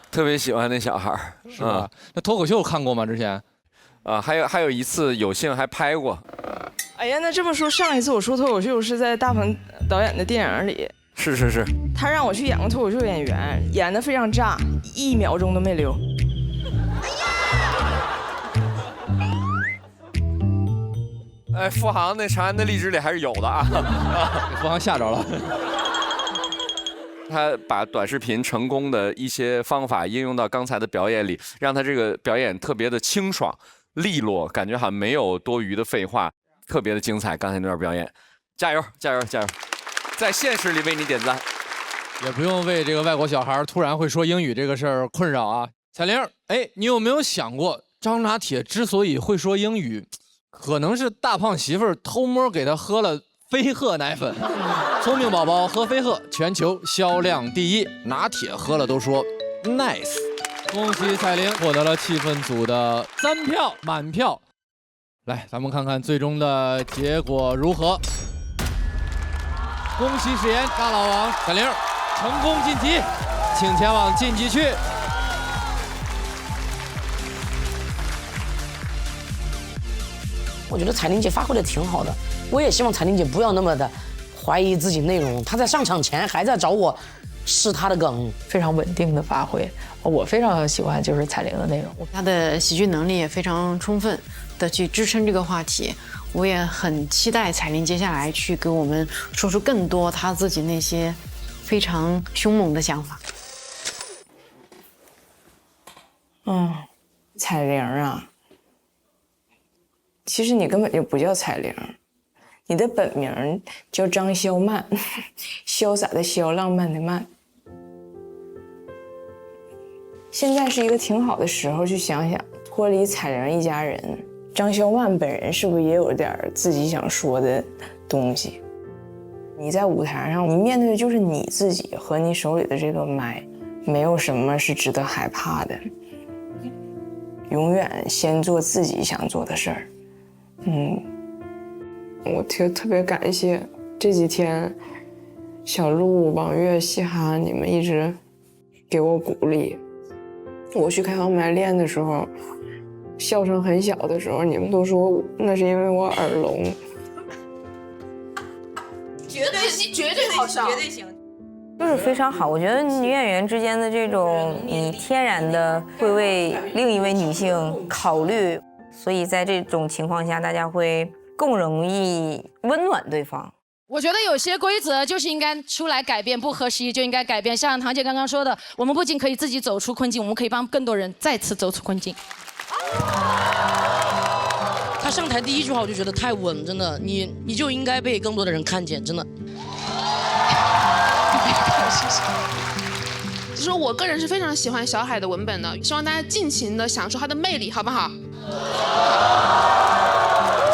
特别喜欢那小孩儿，是吧？那脱口秀看过吗？之前？还有一次有幸还拍过。哎呀，那这么说，上一次我说脱口秀是在大鹏导演的电影里，是。他让我去演个脱口秀演员，演得非常炸，1秒钟都没留。哎，付航那长安的荔枝里还是有的啊，给付航吓着了。他把短视频成功的一些方法应用到刚才的表演里，让他这个表演特别的清爽利落，感觉好像没有多余的废话，特别的精彩。刚才那段表演，加油加油加油！在现实里为你点赞，也不用为这个外国小孩突然会说英语这个事儿困扰啊。彩玲，哎，你有没有想过，张拿铁之所以会说英语，可能是大胖媳妇儿偷摸给他喝了飞鹤奶粉。聪明宝宝喝飞鹤，全球销量第1，拿铁喝了都说 nice。恭喜彩玲获得了气氛组的3票满票。来，咱们看看最终的结果如何。恭喜史岩、大老王、彩玲成功晋级，请前往晋级区。我觉得彩玲姐发挥的挺好的，我也希望彩玲姐不要那么的怀疑自己内容。她在上场前还在找我试她的梗，非常稳定的发挥。我非常喜欢就是彩玲的内容，她的喜剧能力也非常充分的去支撑这个话题。我也很期待彩玲接下来去给我们说出更多她自己那些非常凶猛的想法。彩玲啊，其实你根本就不叫彩玲，你的本名叫张潇曼，潇洒的潇，浪漫的漫。现在是一个挺好的时候去想想，脱离彩玲一家人，张潇曼本人是不是也有点自己想说的东西？你在舞台上，你面对的就是你自己和你手里的这个麦，没有什么是值得害怕的。永远先做自己想做的事儿。我特别感谢这几天小鹿、王悦、嘻哈你们一直给我鼓励。我去开放麦练的时候，笑声很小的时候，你们都说那是因为我耳聋。绝对好笑，绝对行。就是非常好，我觉得女演员之间的这种你天然的会为另一位女性考虑，所以在这种情况下，大家会更容易温暖对方。我觉得有些规则就是应该出来改变，不合时宜就应该改变。像唐姐刚刚说的，我们不仅可以自己走出困境，我们可以帮更多人再次走出困境。她上台第1句话我就觉得太稳，真的，你就应该被更多的人看见，真的。其实我个人是非常喜欢小海的文本的，希望大家尽情的享受它的魅力，好不好？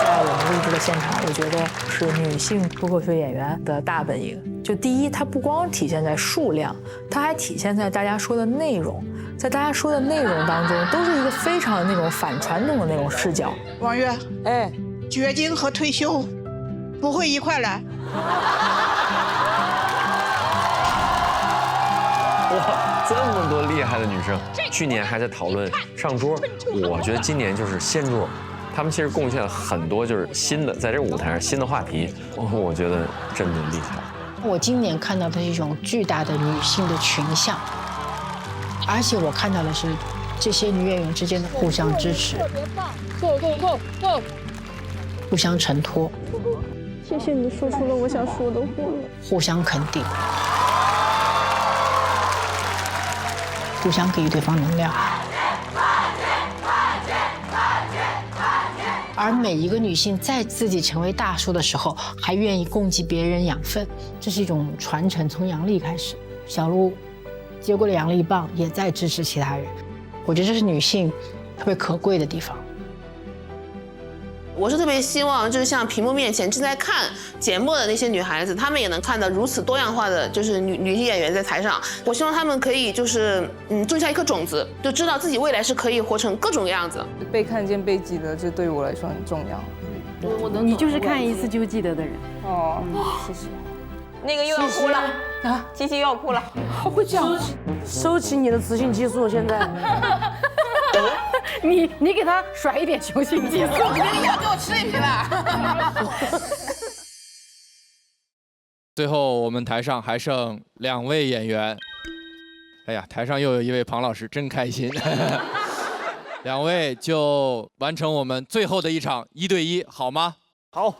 在我们录制的现场，我觉得是女性脱口秀演员的大本营。就第一，它不光体现在数量，它还体现在大家说的内容。在大家说的内容当中，都是一个非常那种反传统的那种视角。王悦，绝经和退休不会一块来。哇，这么多厉害的女生，去年还在讨论上桌，我觉得今年就是掀桌，她们其实贡献了很多就是新的，在这个舞台上新的话题，我觉得真的厉害。我今年看到的是一种巨大的女性的群像，而且我看到的是这些女演员之间的互相支持，互相承托。谢谢你说出了我想说的话，互相肯定。互相给予对方能量，而每一个女性在自己成为大叔的时候，还愿意供给别人养分，这是一种传承，从杨笠开始，小鹿接过了杨笠棒，也在支持其他人。我觉得这是女性特别可贵的地方。我是特别希望，就是像屏幕面前正在看节目的那些女孩子，她们也能看到如此多样化的，就是女性演员在台上。我希望她们可以就是种下一颗种子，就知道自己未来是可以活成各种样子。被看见、被记得，这对我来说很重要。你就是看一次就记得的人。谢谢。那个又要哭了啊！七七又要哭了，好会讲。收起你的雌性激素，现在。你给他甩一点雄性激素，你要给我吃一瓶吧。最后我们台上还剩2位演员。哎呀，台上又有一位庞老师，真开心。2位就完成我们最后的一场1对1，好吗？好。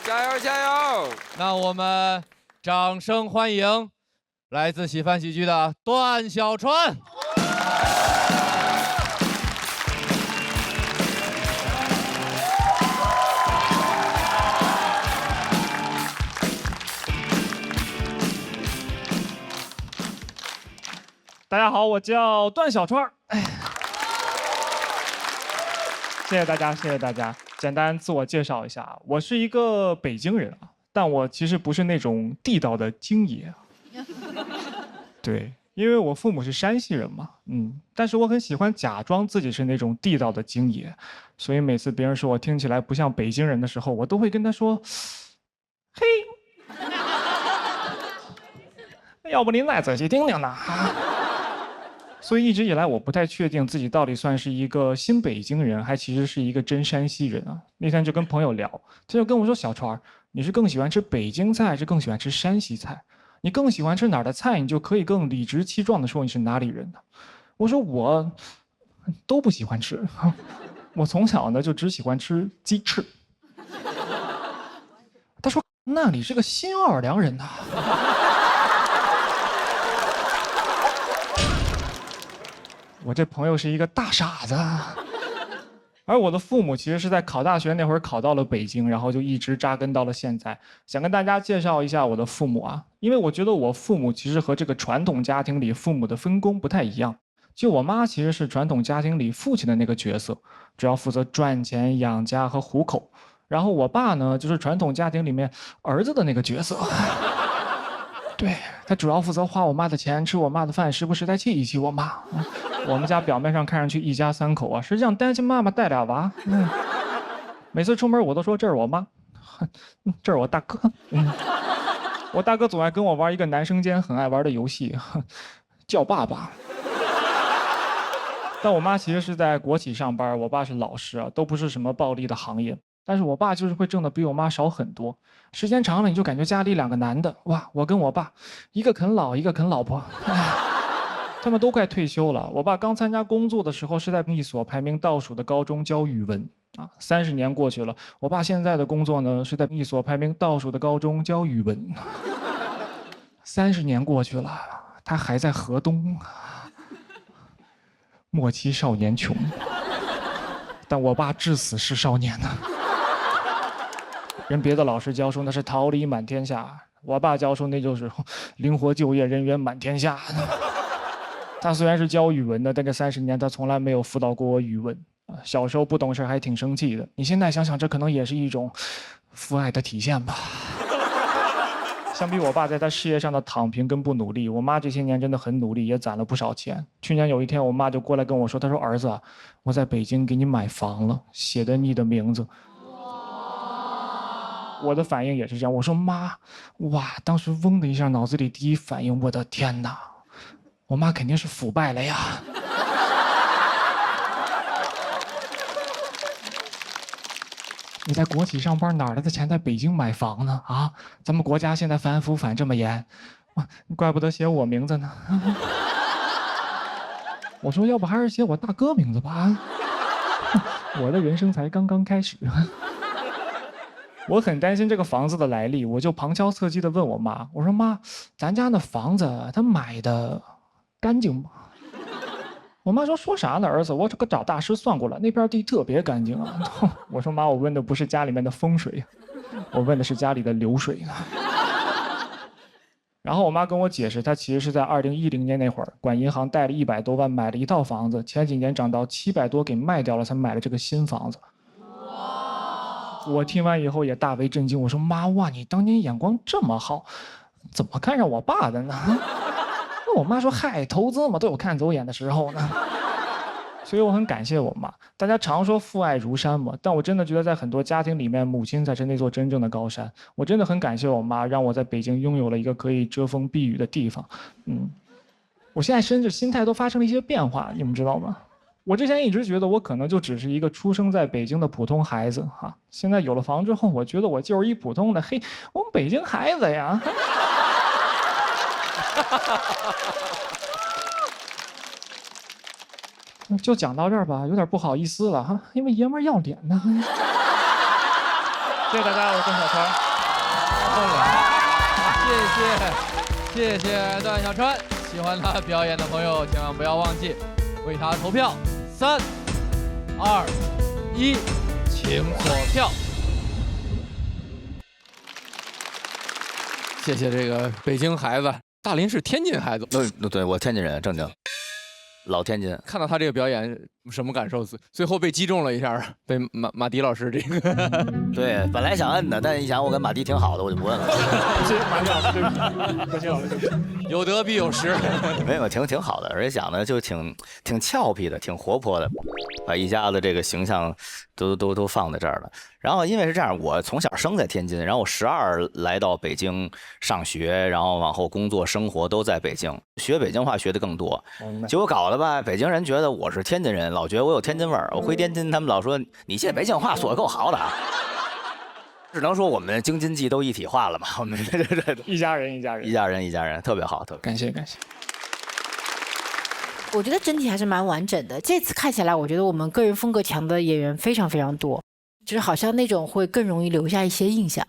加油加油！那我们掌声欢迎来自喜翻喜剧的段小川。大家好，我叫段小川。谢谢大家，谢谢大家。简单自我介绍一下，我是一个北京人啊，但我其实不是那种地道的京爷。对，因为我父母是山西人嘛，但是我很喜欢假装自己是那种地道的京爷，所以每次别人说我听起来不像北京人的时候，我都会跟他说：“嘿，要不您再仔细听听呢？”所以一直以来，我不太确定自己到底算是一个新北京人，还其实是一个真山西人啊。那天就跟朋友聊，他就跟我说：“小川，你是更喜欢吃北京菜，还是更喜欢吃山西菜？你更喜欢吃哪儿的菜，你就可以更理直气壮地说你是哪里人的。”我说：“我都不喜欢吃，我从小呢就只喜欢吃鸡翅。”他说：“那你是个新奥尔良人呐。”我这朋友是一个大傻子，而我的父母其实是在考大学那会儿考到了北京，然后就一直扎根到了现在。想跟大家介绍一下我的父母啊，因为我觉得我父母其实和这个传统家庭里父母的分工不太一样。就我妈其实是传统家庭里父亲的那个角色，主要负责赚钱养家和糊口，然后我爸呢就是传统家庭里面儿子的那个角色。对，他主要负责花我妈的钱，吃我妈的饭，时不时再气一气我妈。我们家表面上看上去一家3口啊，实际上单亲妈妈带2娃。每次出门我都说这是我妈，这是我大哥。我大哥总爱跟我玩一个男生间很爱玩的游戏，叫爸爸。但我妈其实是在国企上班，我爸是老师啊，都不是什么暴利的行业。但是我爸就是会挣的比我妈少很多，时间长了你就感觉家里2个男的，哇，我跟我爸，一个啃老，一个啃老婆，他们都快退休了。我爸刚参加工作的时候是在一所排名倒数的高中教语文啊，30年过去了，我爸现在的工作呢是在一所排名倒数的高中教语文，30年过去了，他还在河东，莫欺少年穷，但我爸至死是少年呢。人别的老师教书那是桃李满天下，我爸教书那就是灵活就业人员满天下。他虽然是教语文的，但这30年他从来没有辅导过我语文。小时候不懂事还挺生气的，你现在想想，这可能也是一种父爱的体现吧。相比我爸在他事业上的躺平跟不努力，我妈这些年真的很努力，也攒了不少钱。去年有一天，我妈就过来跟我说，她说：“儿子，我在北京给你买房了，写的你的名字。”我的反应也是这样，我说：“妈，哇！”当时嗡的一下，脑子里第一反应，我的天哪，我妈肯定是腐败了呀。你在国企上班，哪来的钱在北京买房呢？啊，咱们国家现在反腐反这么严，怪不得写我名字呢。我说，要不还是写我大哥名字吧？我的人生才刚刚开始。我很担心这个房子的来历，我就旁敲侧击地问我妈，我说：“妈，咱家那房子他买的干净吗？”我妈说：“说啥呢，儿子？我这个找大师算过了，那片地特别干净啊。”我说：“妈，我问的不是家里面的风水，我问的是家里的流水呢。”然后我妈跟我解释，她其实是在2010年那会儿，管银行贷了100多万买了一套房子，前几年涨到700多给卖掉了，才买了这个新房子。我听完以后也大为震惊，我说：“妈，哇，你当年眼光这么好，怎么看上我爸的呢？”那我妈说：“嗨，投资嘛，都有看走眼的时候呢。”所以我很感谢我妈。大家常说父爱如山嘛，但我真的觉得在很多家庭里面，母亲才是那座真正的高山。我真的很感谢我妈，让我在北京拥有了一个可以遮风避雨的地方。我现在甚至心态都发生了一些变化，你们知道吗？我之前一直觉得我可能就只是一个出生在北京的普通孩子哈，现在有了房之后，我觉得我就是一普通的我们北京孩子呀。就讲到这儿吧，有点不好意思了哈，因为爷们儿要脸呢。谢谢大家，我是邓小川。谢谢段小川，喜欢他表演的朋友千万不要忘记为他投票。3、2、1，请锁票。谢谢这个北京孩子，大林是天津孩子。对，我天津人，正经，老天津。看到他这个表演什么感受？最后被击中了一下，被马迪老师这个。对，本来想摁的，但一想我跟马迪挺好的，我就不摁了。谢谢马迪老师，对不起，可惜老师。有得必有失。没有，挺好的，而且想的就挺俏皮的，挺活泼的，把一家子这个形象都放在这儿了。然后因为是这样，我从小生在天津，然后我12来到北京上学，然后往后工作生活都在北京，学北京话学的更多。结果搞的吧，北京人觉得我是天津人，老觉得我有天津味儿。我回天津，他们老说你这北京话说的够好的。只能说我们京津冀都一体化了嘛，我们一家人，特别好，特别感谢。我觉得整体还是蛮完整的。这次看起来，我觉得我们个人风格强的演员非常非常多，就是好像那种会更容易留下一些印象。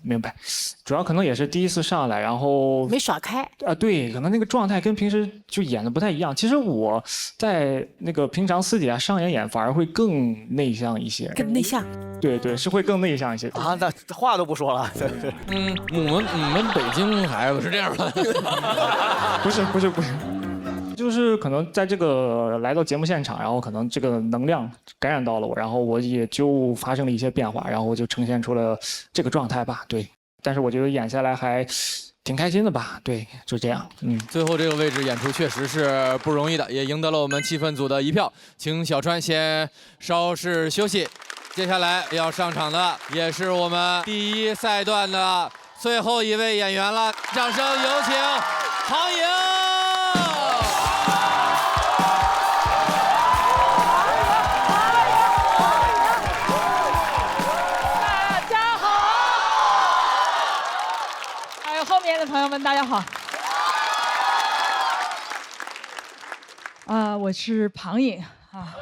明白，主要可能也是第一次上来，然后没耍开啊，对，可能那个状态跟平时就演的不太一样。其实我在那个平常私底下上演反而会更内向一些，更内向，对，是会更内向一些啊。那话都不说了，我们北京孩子是这样的，不是。就是可能在这个来到节目现场，然后可能这个能量感染到了我，然后我也就发生了一些变化，然后就呈现出了这个状态吧。对，但是我觉得演下来还挺开心的吧。对，就这样。最后这个位置演出确实是不容易的，也赢得了我们气氛组的1票，请小川先稍事休息。接下来要上场的也是我们第1赛段的最后一位演员了，掌声有请庞颖。后面的朋友们，大家好。我是庞颖啊，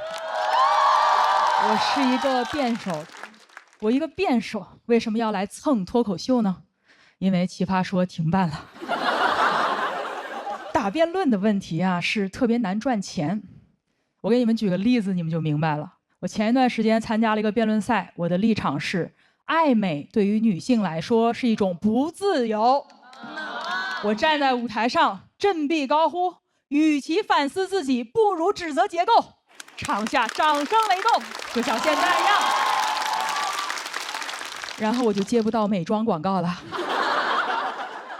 我是一个辩手。我一个辩手为什么要来蹭脱口秀呢？因为奇葩说停办了。打辩论的问题啊，是特别难赚钱。我给你们举个例子，你们就明白了。我前一段时间参加了一个辩论赛，我的立场是：爱美对于女性来说是一种不自由。我站在舞台上振臂高呼，与其反思自己，不如指责结构。场下掌声雷动，就像现在一样。然后我就接不到美妆广告了。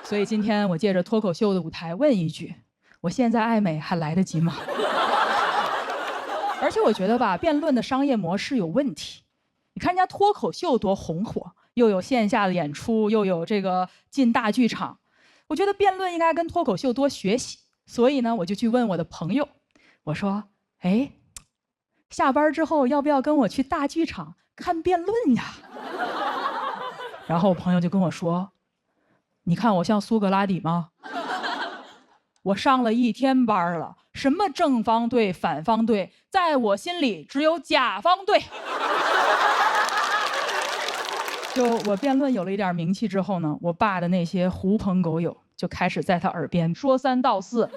所以今天我借着脱口秀的舞台问一句：我现在爱美还来得及吗？而且我觉得吧，辩论的商业模式有问题。你看人家脱口秀多红火，又有线下的演出，又有这个进大剧场。我觉得辩论应该跟脱口秀多学习。所以呢，我就去问我的朋友，我说：哎，下班之后要不要跟我去大剧场看辩论呀？然后我朋友就跟我说：你看我像苏格拉底吗？我上了1天班了，什么正方对反方对，在我心里只有甲方对。就我辩论有了一点名气之后呢，我爸的那些狐朋狗友就开始在他耳边说3道4。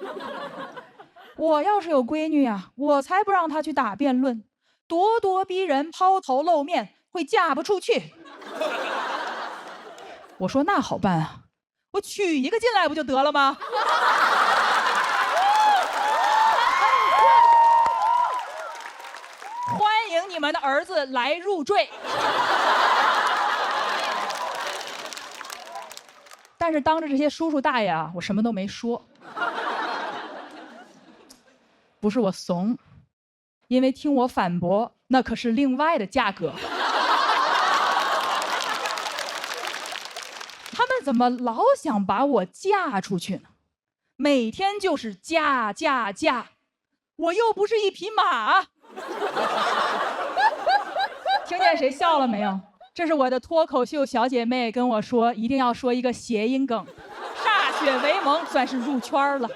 我要是有闺女啊，我才不让她去打辩论，咄咄逼人，抛头露面，会嫁不出去。我说那好办啊，我娶一个进来不就得了吗？欢迎你们的儿子来入赘。但是当着这些叔叔大爷啊，我什么都没说。不是我怂，因为听我反驳，那可是另外的价格。他们怎么老想把我嫁出去呢？每天就是嫁。我又不是一匹马。听见谁笑了没有？这是我的脱口秀小姐妹跟我说，一定要说一个谐音梗，歃血为盟，算是入圈了。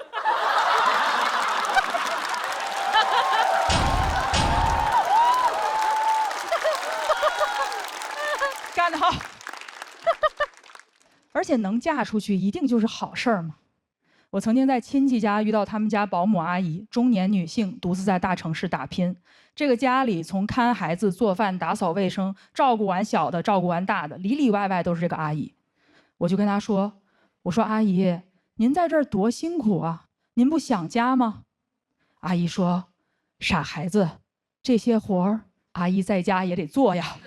干得好！而且能嫁出去，一定就是好事儿嘛。我曾经在亲戚家遇到他们家保姆阿姨，中年女性，独自在大城市打拼。这个家里从看孩子、做饭、打扫卫生，照顾完小的，照顾完大的，里里外外都是这个阿姨。我就跟她说：“我说阿姨，您在这儿多辛苦啊，您不想家吗？”阿姨说：“傻孩子，这些活儿阿姨在家也得做呀，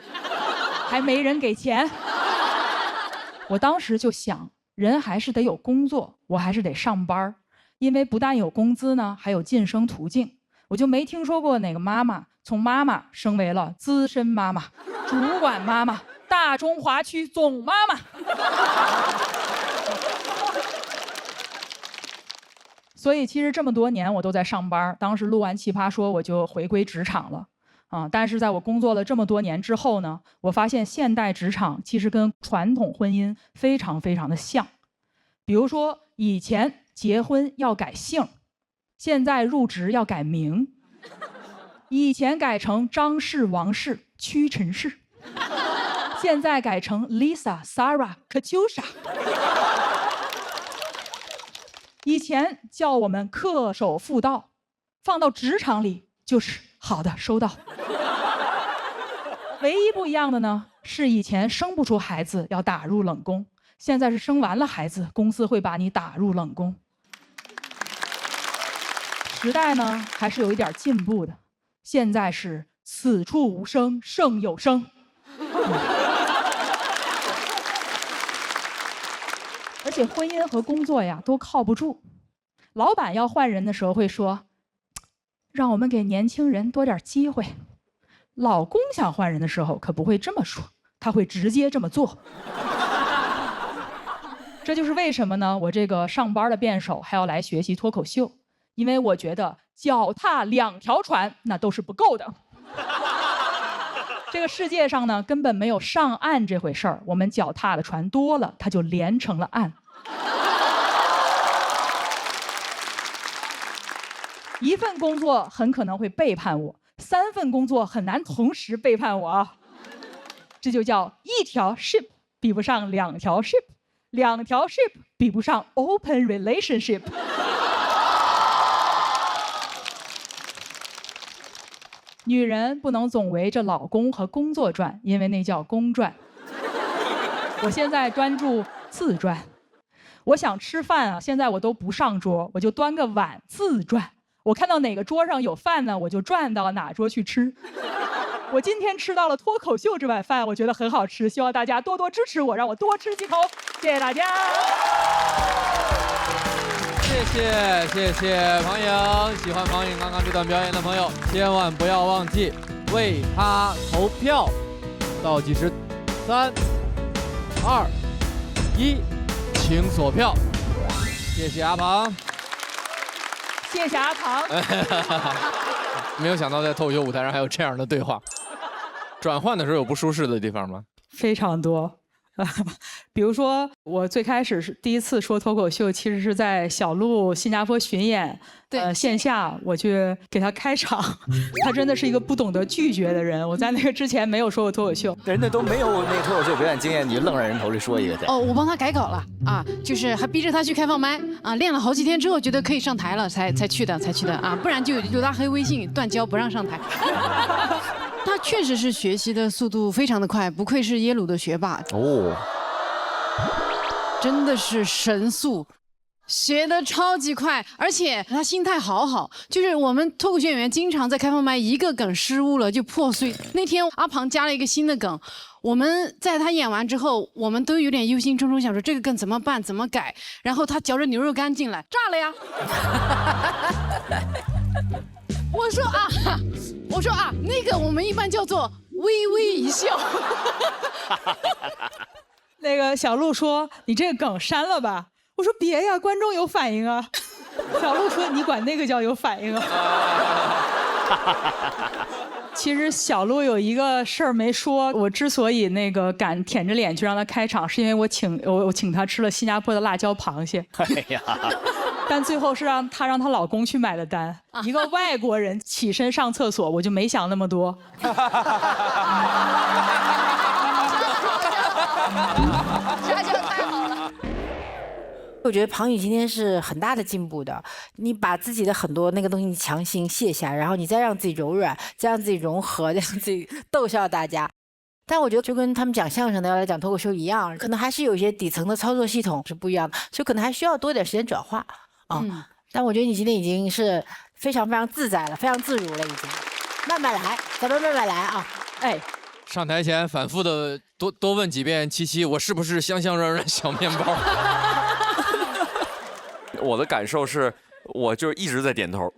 还没人给钱。”我当时就想，人还是得有工作，我还是得上班，因为不但有工资呢，还有晋升途径。我就没听说过哪个妈妈从妈妈升为了资深妈妈、主管妈妈、大中华区总妈妈。所以其实这么多年我都在上班，当时录完《奇葩说》我就回归职场了。但是在我工作了这么多年之后呢，我发现现代职场其实跟传统婚姻非常非常的像。比如说以前结婚要改姓，现在入职要改名。以前改成张氏、王氏、屈臣氏，现在改成 Lisa、Sarah、Katusha。以前叫我们恪守妇道，放到职场里就是好的，收到。唯一不一样的呢，是以前生不出孩子要打入冷宫，现在是生完了孩子，公司会把你打入冷宫。时代呢，还是有一点进步的，现在是此处无声胜有声。而且婚姻和工作呀都靠不住，老板要换人的时候会说，让我们给年轻人多点机会。老公想换人的时候可不会这么说，他会直接这么做。这就是为什么呢？我这个上班的辩手还要来学习脱口秀，因为我觉得脚踏两条船那都是不够的。这个世界上呢，根本没有上岸这回事儿，我们脚踏的船多了，它就连成了岸。一份工作很可能会背叛我，3份工作很难同时背叛我啊。这就叫一条 ship 比不上2条 ship，2条 ship 比不上 open relationship。女人不能总围着老公和工作转，因为那叫公转。我现在专注自转。我想吃饭啊，现在我都不上桌，我就端个碗自转。我看到哪个桌上有饭呢，我就转到哪桌去吃。我今天吃到了脱口秀这碗饭，我觉得很好吃，希望大家多多支持我，让我多吃几口。谢谢大家。谢谢庞颖，喜欢庞颖刚刚这段表演的朋友，千万不要忘记为他投票。倒计时，3、2、1，请锁票。谢谢阿庞。谢谢阿庞。没有想到在脱口秀舞台上还有这样的对话。转换的时候有不舒适的地方吗？非常多。比如说，我最开始是第一次说脱口秀，其实是在小鹿新加坡巡演，线下我去给他开场，他真的是一个不懂得拒绝的人。我在那个之前没有说过脱口秀，人家都没有那个脱口秀表演经验，你愣让人头里说一个去。哦，我帮他改稿了啊，就是还逼着他去开放麦啊，练了好几天之后觉得可以上台了，才去的啊，不然就拉黑微信断交不让上台。他确实是学习的速度非常的快，不愧是耶鲁的学霸哦，真的是神速，学得超级快，而且他心态好，就是我们脱口秀演员经常在开放麦一个梗失误了就破碎。那天阿庞加了一个新的梗，我们在他演完之后，我们都有点忧心忡忡，想说这个梗怎么办，怎么改？然后他嚼着牛肉干进来，炸了呀！我说啊，那个我们一般叫做微微一笑。那个小鹿说：“你这个梗删了吧。”我说：“别呀，观众有反应啊。”小鹿说：“你管那个叫有反应啊？”其实小鹿有一个事儿没说，我之所以那个敢舔着脸去让他开场，是因为我请他吃了新加坡的辣椒螃蟹。哎呀，但最后是让她老公去买的单，一个外国人起身上厕所，我就没想那么多。这就太好了。我觉得庞宇今天是很大的进步的，你把自己的很多那个东西强行卸下，然后你再让自己柔软，再让自己融合，再让自己逗笑大家。但我觉得就跟他们讲相声的要来讲脱口秀一样，可能还是有一些底层的操作系统是不一样的，所以可能还需要多点时间转化啊。但我觉得你今天已经是非常非常自在了，非常自如了，已经。慢慢来，咱们慢慢来啊！哎。上台前反复的多问几遍七七，我是不是香香软软小面包？我的感受是，我就一直在点头，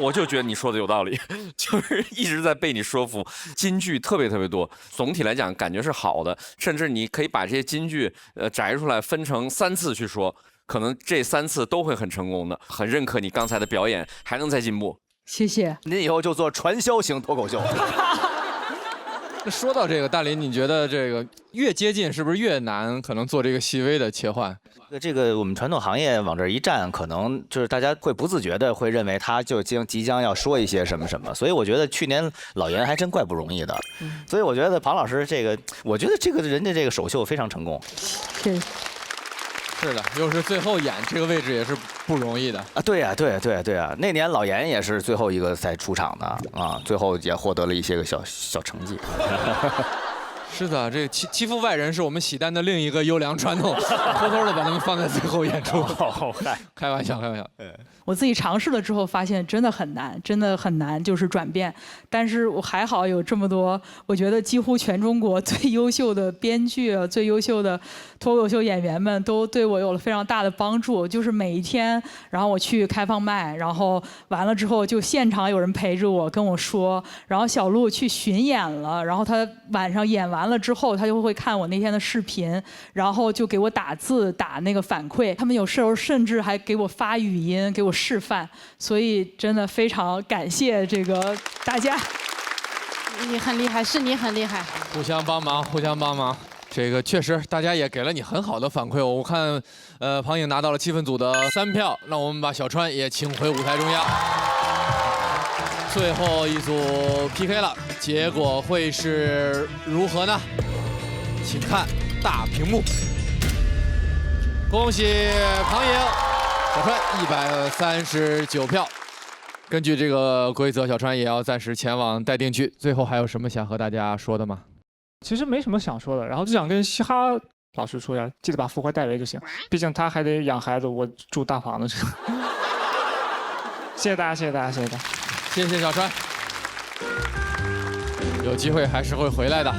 我就觉得你说的有道理，就是一直在被你说服。金句特别多，总体来讲感觉是好的，甚至你可以把这些金句摘出来分成3次去说，可能这3次都会很成功的。很认可你刚才的表演，还能再进步。谢谢。您以后就做传销型脱口秀。说到这个，大林，你觉得这个越接近是不是越难？可能做这个细微的切换？这个我们传统行业往这儿一站，可能就是大家会不自觉的会认为他就即将要说一些什么什么，所以我觉得去年老严还真怪不容易的。所以我觉得庞老师这个，我觉得这个人家这个首秀非常成功。是的，又是最后演这个位置也是不容易的啊！对呀，那年老严也是最后一个才出场的啊，最后也获得了一些个小成绩。是的，这欺负外人是我们喜丹的另一个优良传统，偷偷的把他们放在最后演出。开玩笑。我自己尝试了之后，发现真的很难，就是转变。但是我还好有这么多，我觉得几乎全中国最优秀的编剧、最优秀的脱口秀演员们都对我有了非常大的帮助。就是每一天，然后我去开放麦，然后完了之后就现场有人陪着我跟我说，然后小鹿去巡演了，然后他晚上演完了之后，他就会看我那天的视频，然后就给我打字打那个反馈。他们有时候甚至还给我发语音，给我示范，所以真的非常感谢这个大家。你很厉害，是你很厉害。互相帮忙。这个确实，大家也给了你很好的反馈。我看，庞颖拿到了7分组的3票，那我们把小川也请回舞台中央。最后一组 PK 了，结果会是如何呢？请看大屏幕。恭喜庞颖、小川139票。根据这个规则，小川也要暂时前往待定区。最后还有什么想和大家说的吗？其实没什么想说的，然后就想跟嘻哈老师说呀，记得把富贵带回就行，毕竟他还得养孩子，我住大房子。谢谢大家。谢谢小川，有机会还是会回来的。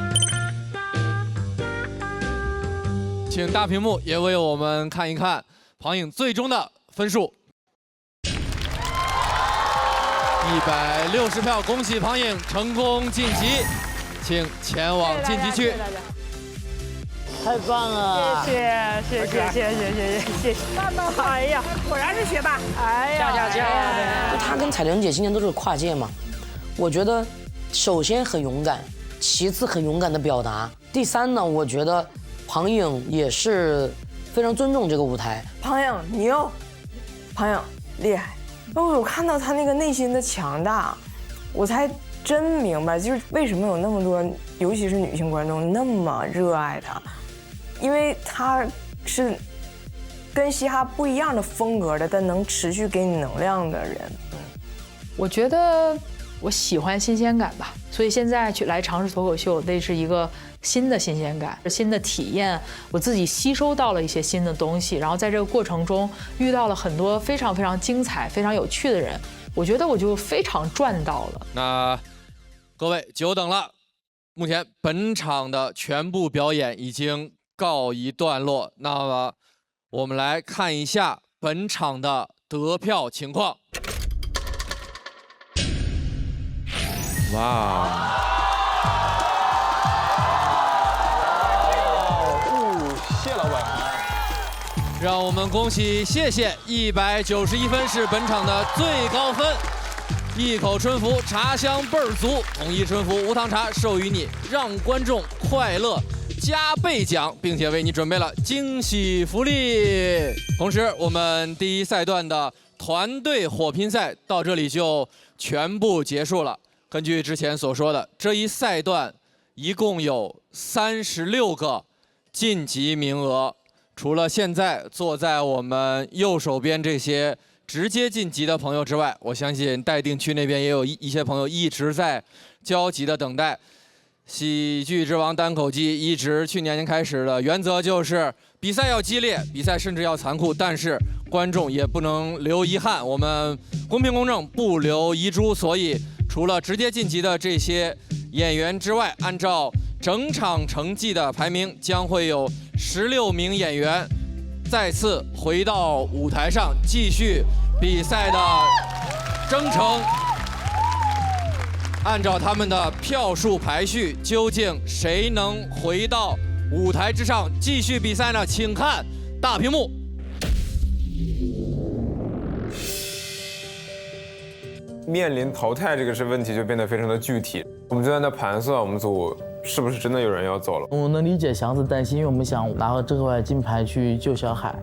请大屏幕也为我们看一看庞颖最终的分数。160票，恭喜庞颖成功晋级，请前往晋级区。太棒了！谢谢。慢慢好，哎呀，果然是学霸。哎呀，他跟彩玲姐今年都是跨界嘛，我觉得首先很勇敢，其次很勇敢的表达，第三呢，我觉得庞颖也是非常尊重这个舞台。庞颖牛，庞颖厉害。我看到他那个内心的强大，我才真明白，就是为什么有那么多，尤其是女性观众那么热爱他，因为他是跟嘻哈不一样的风格的，但能持续给你能量的人。我觉得我喜欢新鲜感吧，所以现在来尝试脱口秀，那是一个新的新鲜感，新的体验。我自己吸收到了一些新的东西，然后在这个过程中遇到了很多非常非常精彩、非常有趣的人，我觉得我就非常赚到了。那各位久等了，目前本场的全部表演已经告一段落，那么我们来看一下本场的得票情况。哇！谢老板。让我们恭喜谢谢191分是本场的最高分。一口春福，茶香倍儿足，统一春福无糖茶授予你，让观众快乐加倍奖，并且为你准备了惊喜福利。同时，我们第一赛段的团队火拼赛到这里就全部结束了。根据之前所说的，这一赛段一共有36个晋级名额，除了现在坐在我们右手边这些直接晋级的朋友之外，我相信待定区那边也有一些朋友一直在焦急的等待。喜剧之王单口季一直去年开始的原则就是比赛要激烈，比赛甚至要残酷，但是观众也不能留遗憾，我们公平公正，不留遗珠。所以除了直接晋级的这些演员之外，按照整场成绩的排名，将会有16名演员再次回到舞台上，继续比赛的征程。按照他们的票数排序，究竟谁能回到舞台之上继续比赛呢？请看大屏幕。面临淘汰这个问题就变得非常的具体，我们就在那盘算我们组是不是真的有人要走了。我能理解祥子担心，因为我们想拿个这块金牌去救小海。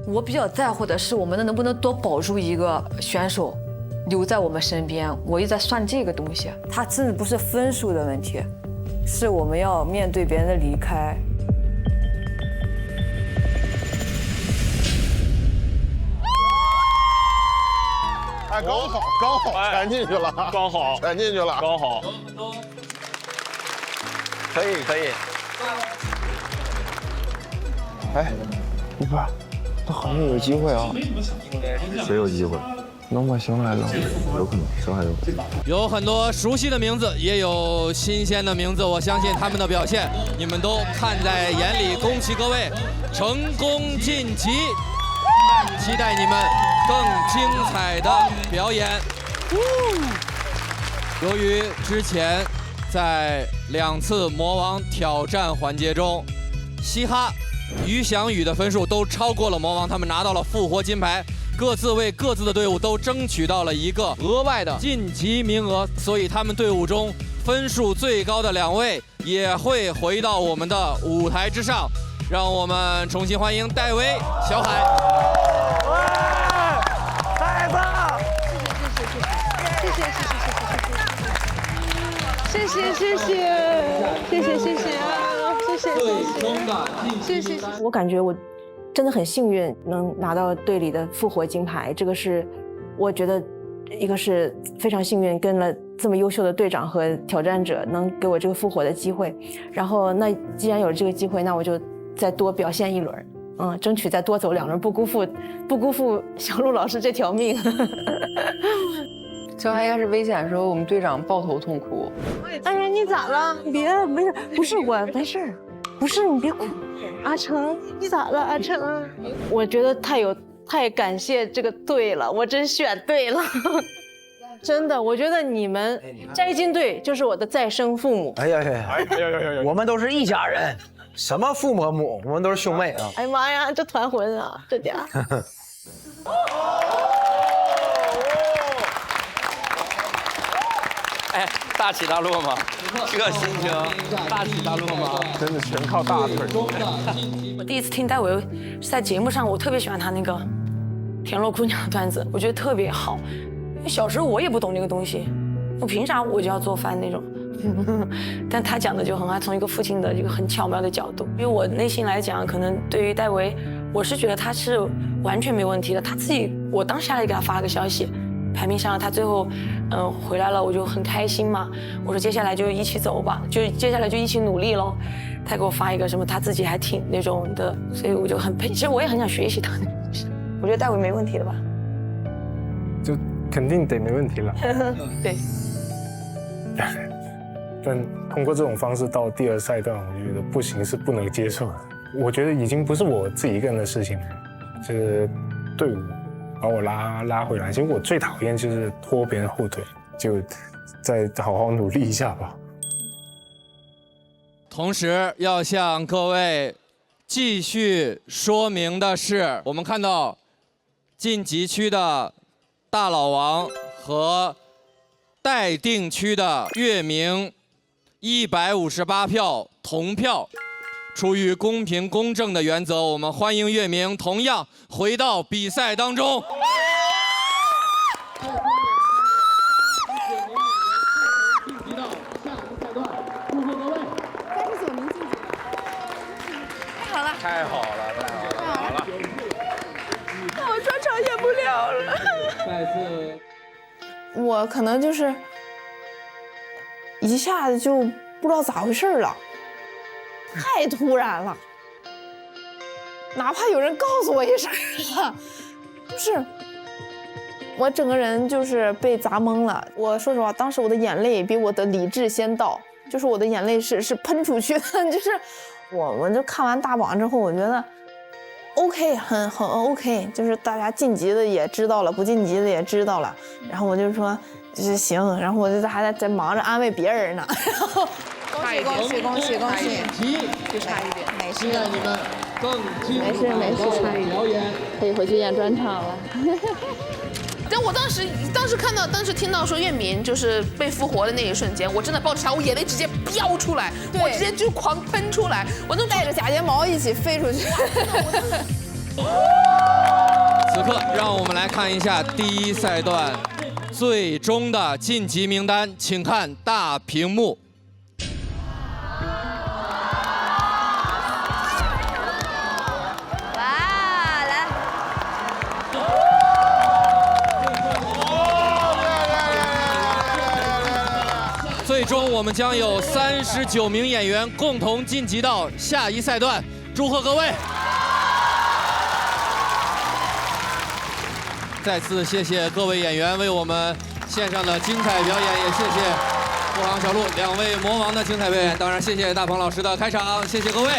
我比较在乎的是我们能不能多保住一个选手留在我们身边，我一直在算这个东西。它真的不是分数的问题，是我们要面对别人的离开。哎，刚好全进去了，刚好全进去了，刚好。可以。哎，一波，他好像有机会啊。谁有机会？能把小海捞？有可能，小海有可能。有很多熟悉的名字，也有新鲜的名字，我相信他们的表现你们都看在眼里。恭喜各位成功晋级，期待你们更精彩的表演。由于之前在2次魔王挑战环节中，嘻哈、于翔宇的分数都超过了魔王，他们拿到了复活金牌，各自为各自的队伍都争取到了一个额外的晋级名额，所以他们队伍中分数最高的2位也会回到我们的舞台之上。让我们重新欢迎戴维、小海。孩子，谢谢。我感觉我真的很幸运能拿到队里的复活金牌，这个是我觉得一个是非常幸运跟了这么优秀的队长和挑战者能给我这个复活的机会。然后那既然有这个机会，那我就再多表现1轮，争取再多走2轮，不辜负小鹿老师这条命。小海一开始危险的时候，我们队长抱头痛哭。哎呀，你咋了？别，没事，不是我，没事，不是你别哭。阿成，你咋了？阿成，我觉得太感谢这个队了，我真选对了。真的，我觉得你们摘金队就是我的再生父母。哎呀，我们都是一家人，什么父母，我们都是兄妹啊！哎呀妈呀，这团魂啊，这家。哎，大起大落吗？这心情，大起大落吗？真的全靠大腿。我第一次听戴维是在节目上，我特别喜欢他那个田螺姑娘的段子，我觉得特别好。因为小时候我也不懂这个东西，我凭啥我就要做饭那种？但他讲的就很好，从一个父亲的一个很巧妙的角度。因为我内心来讲，可能对于戴维，我是觉得他是完全没问题的。他自己，我当下来给他发了个消息。排名上，他最后，回来了，我就很开心嘛。我说接下来就一起走吧，就接下来就一起努力咯。他给我发一个什么，他自己还挺那种的，所以我就很佩。其实我也很想学习他。我觉得戴维没问题的吧？就肯定得没问题了。对。但通过这种方式到第2赛段，我觉得不行，是不能接受的。我觉得已经不是我自己一个人的事情了，是队伍把我拉回来。其实我最讨厌就是拖别人后腿，就再好好努力一下吧。同时要向各位继续说明的是，我们看到晋级区的大老王和待定区的岳明158票同票。出于公平公正的原则，我们欢迎岳明同样回到比赛当中。太好了，太好了！那我专场演不了了。再次，我可能就是一下子就不知道咋回事了，太突然了，哪怕有人告诉我一声啊，就是我整个人就是被砸懵了。我说实话，当时我的眼泪比我的理智先到，就是我的眼泪是喷出去的，就是我就看完大榜之后，我觉得 OK， 很 OK， 就是大家晋级的也知道了，不晋级的也知道了，然后我就说就是行，然后我就还在忙着安慰别人呢，然后恭喜，就差一点，没事，你们更精彩的表演，可以回去演专场了。但我当时看到，当时听到说岳明就是被复活的那一瞬间，我真的抱着他，我眼泪直接飙出来，我直接就狂喷出来，我都带着假睫毛一起飞出去。此刻，让我们来看一下第一赛段最终的晋级名单，请看大屏幕。最终我们将有39名演员共同晋级到下一赛段，祝贺各位！再次谢谢各位演员为我们献上的精彩表演，也谢谢付航、小璐2位魔王的精彩表演，当然谢谢大鹏老师的开场，谢谢各位。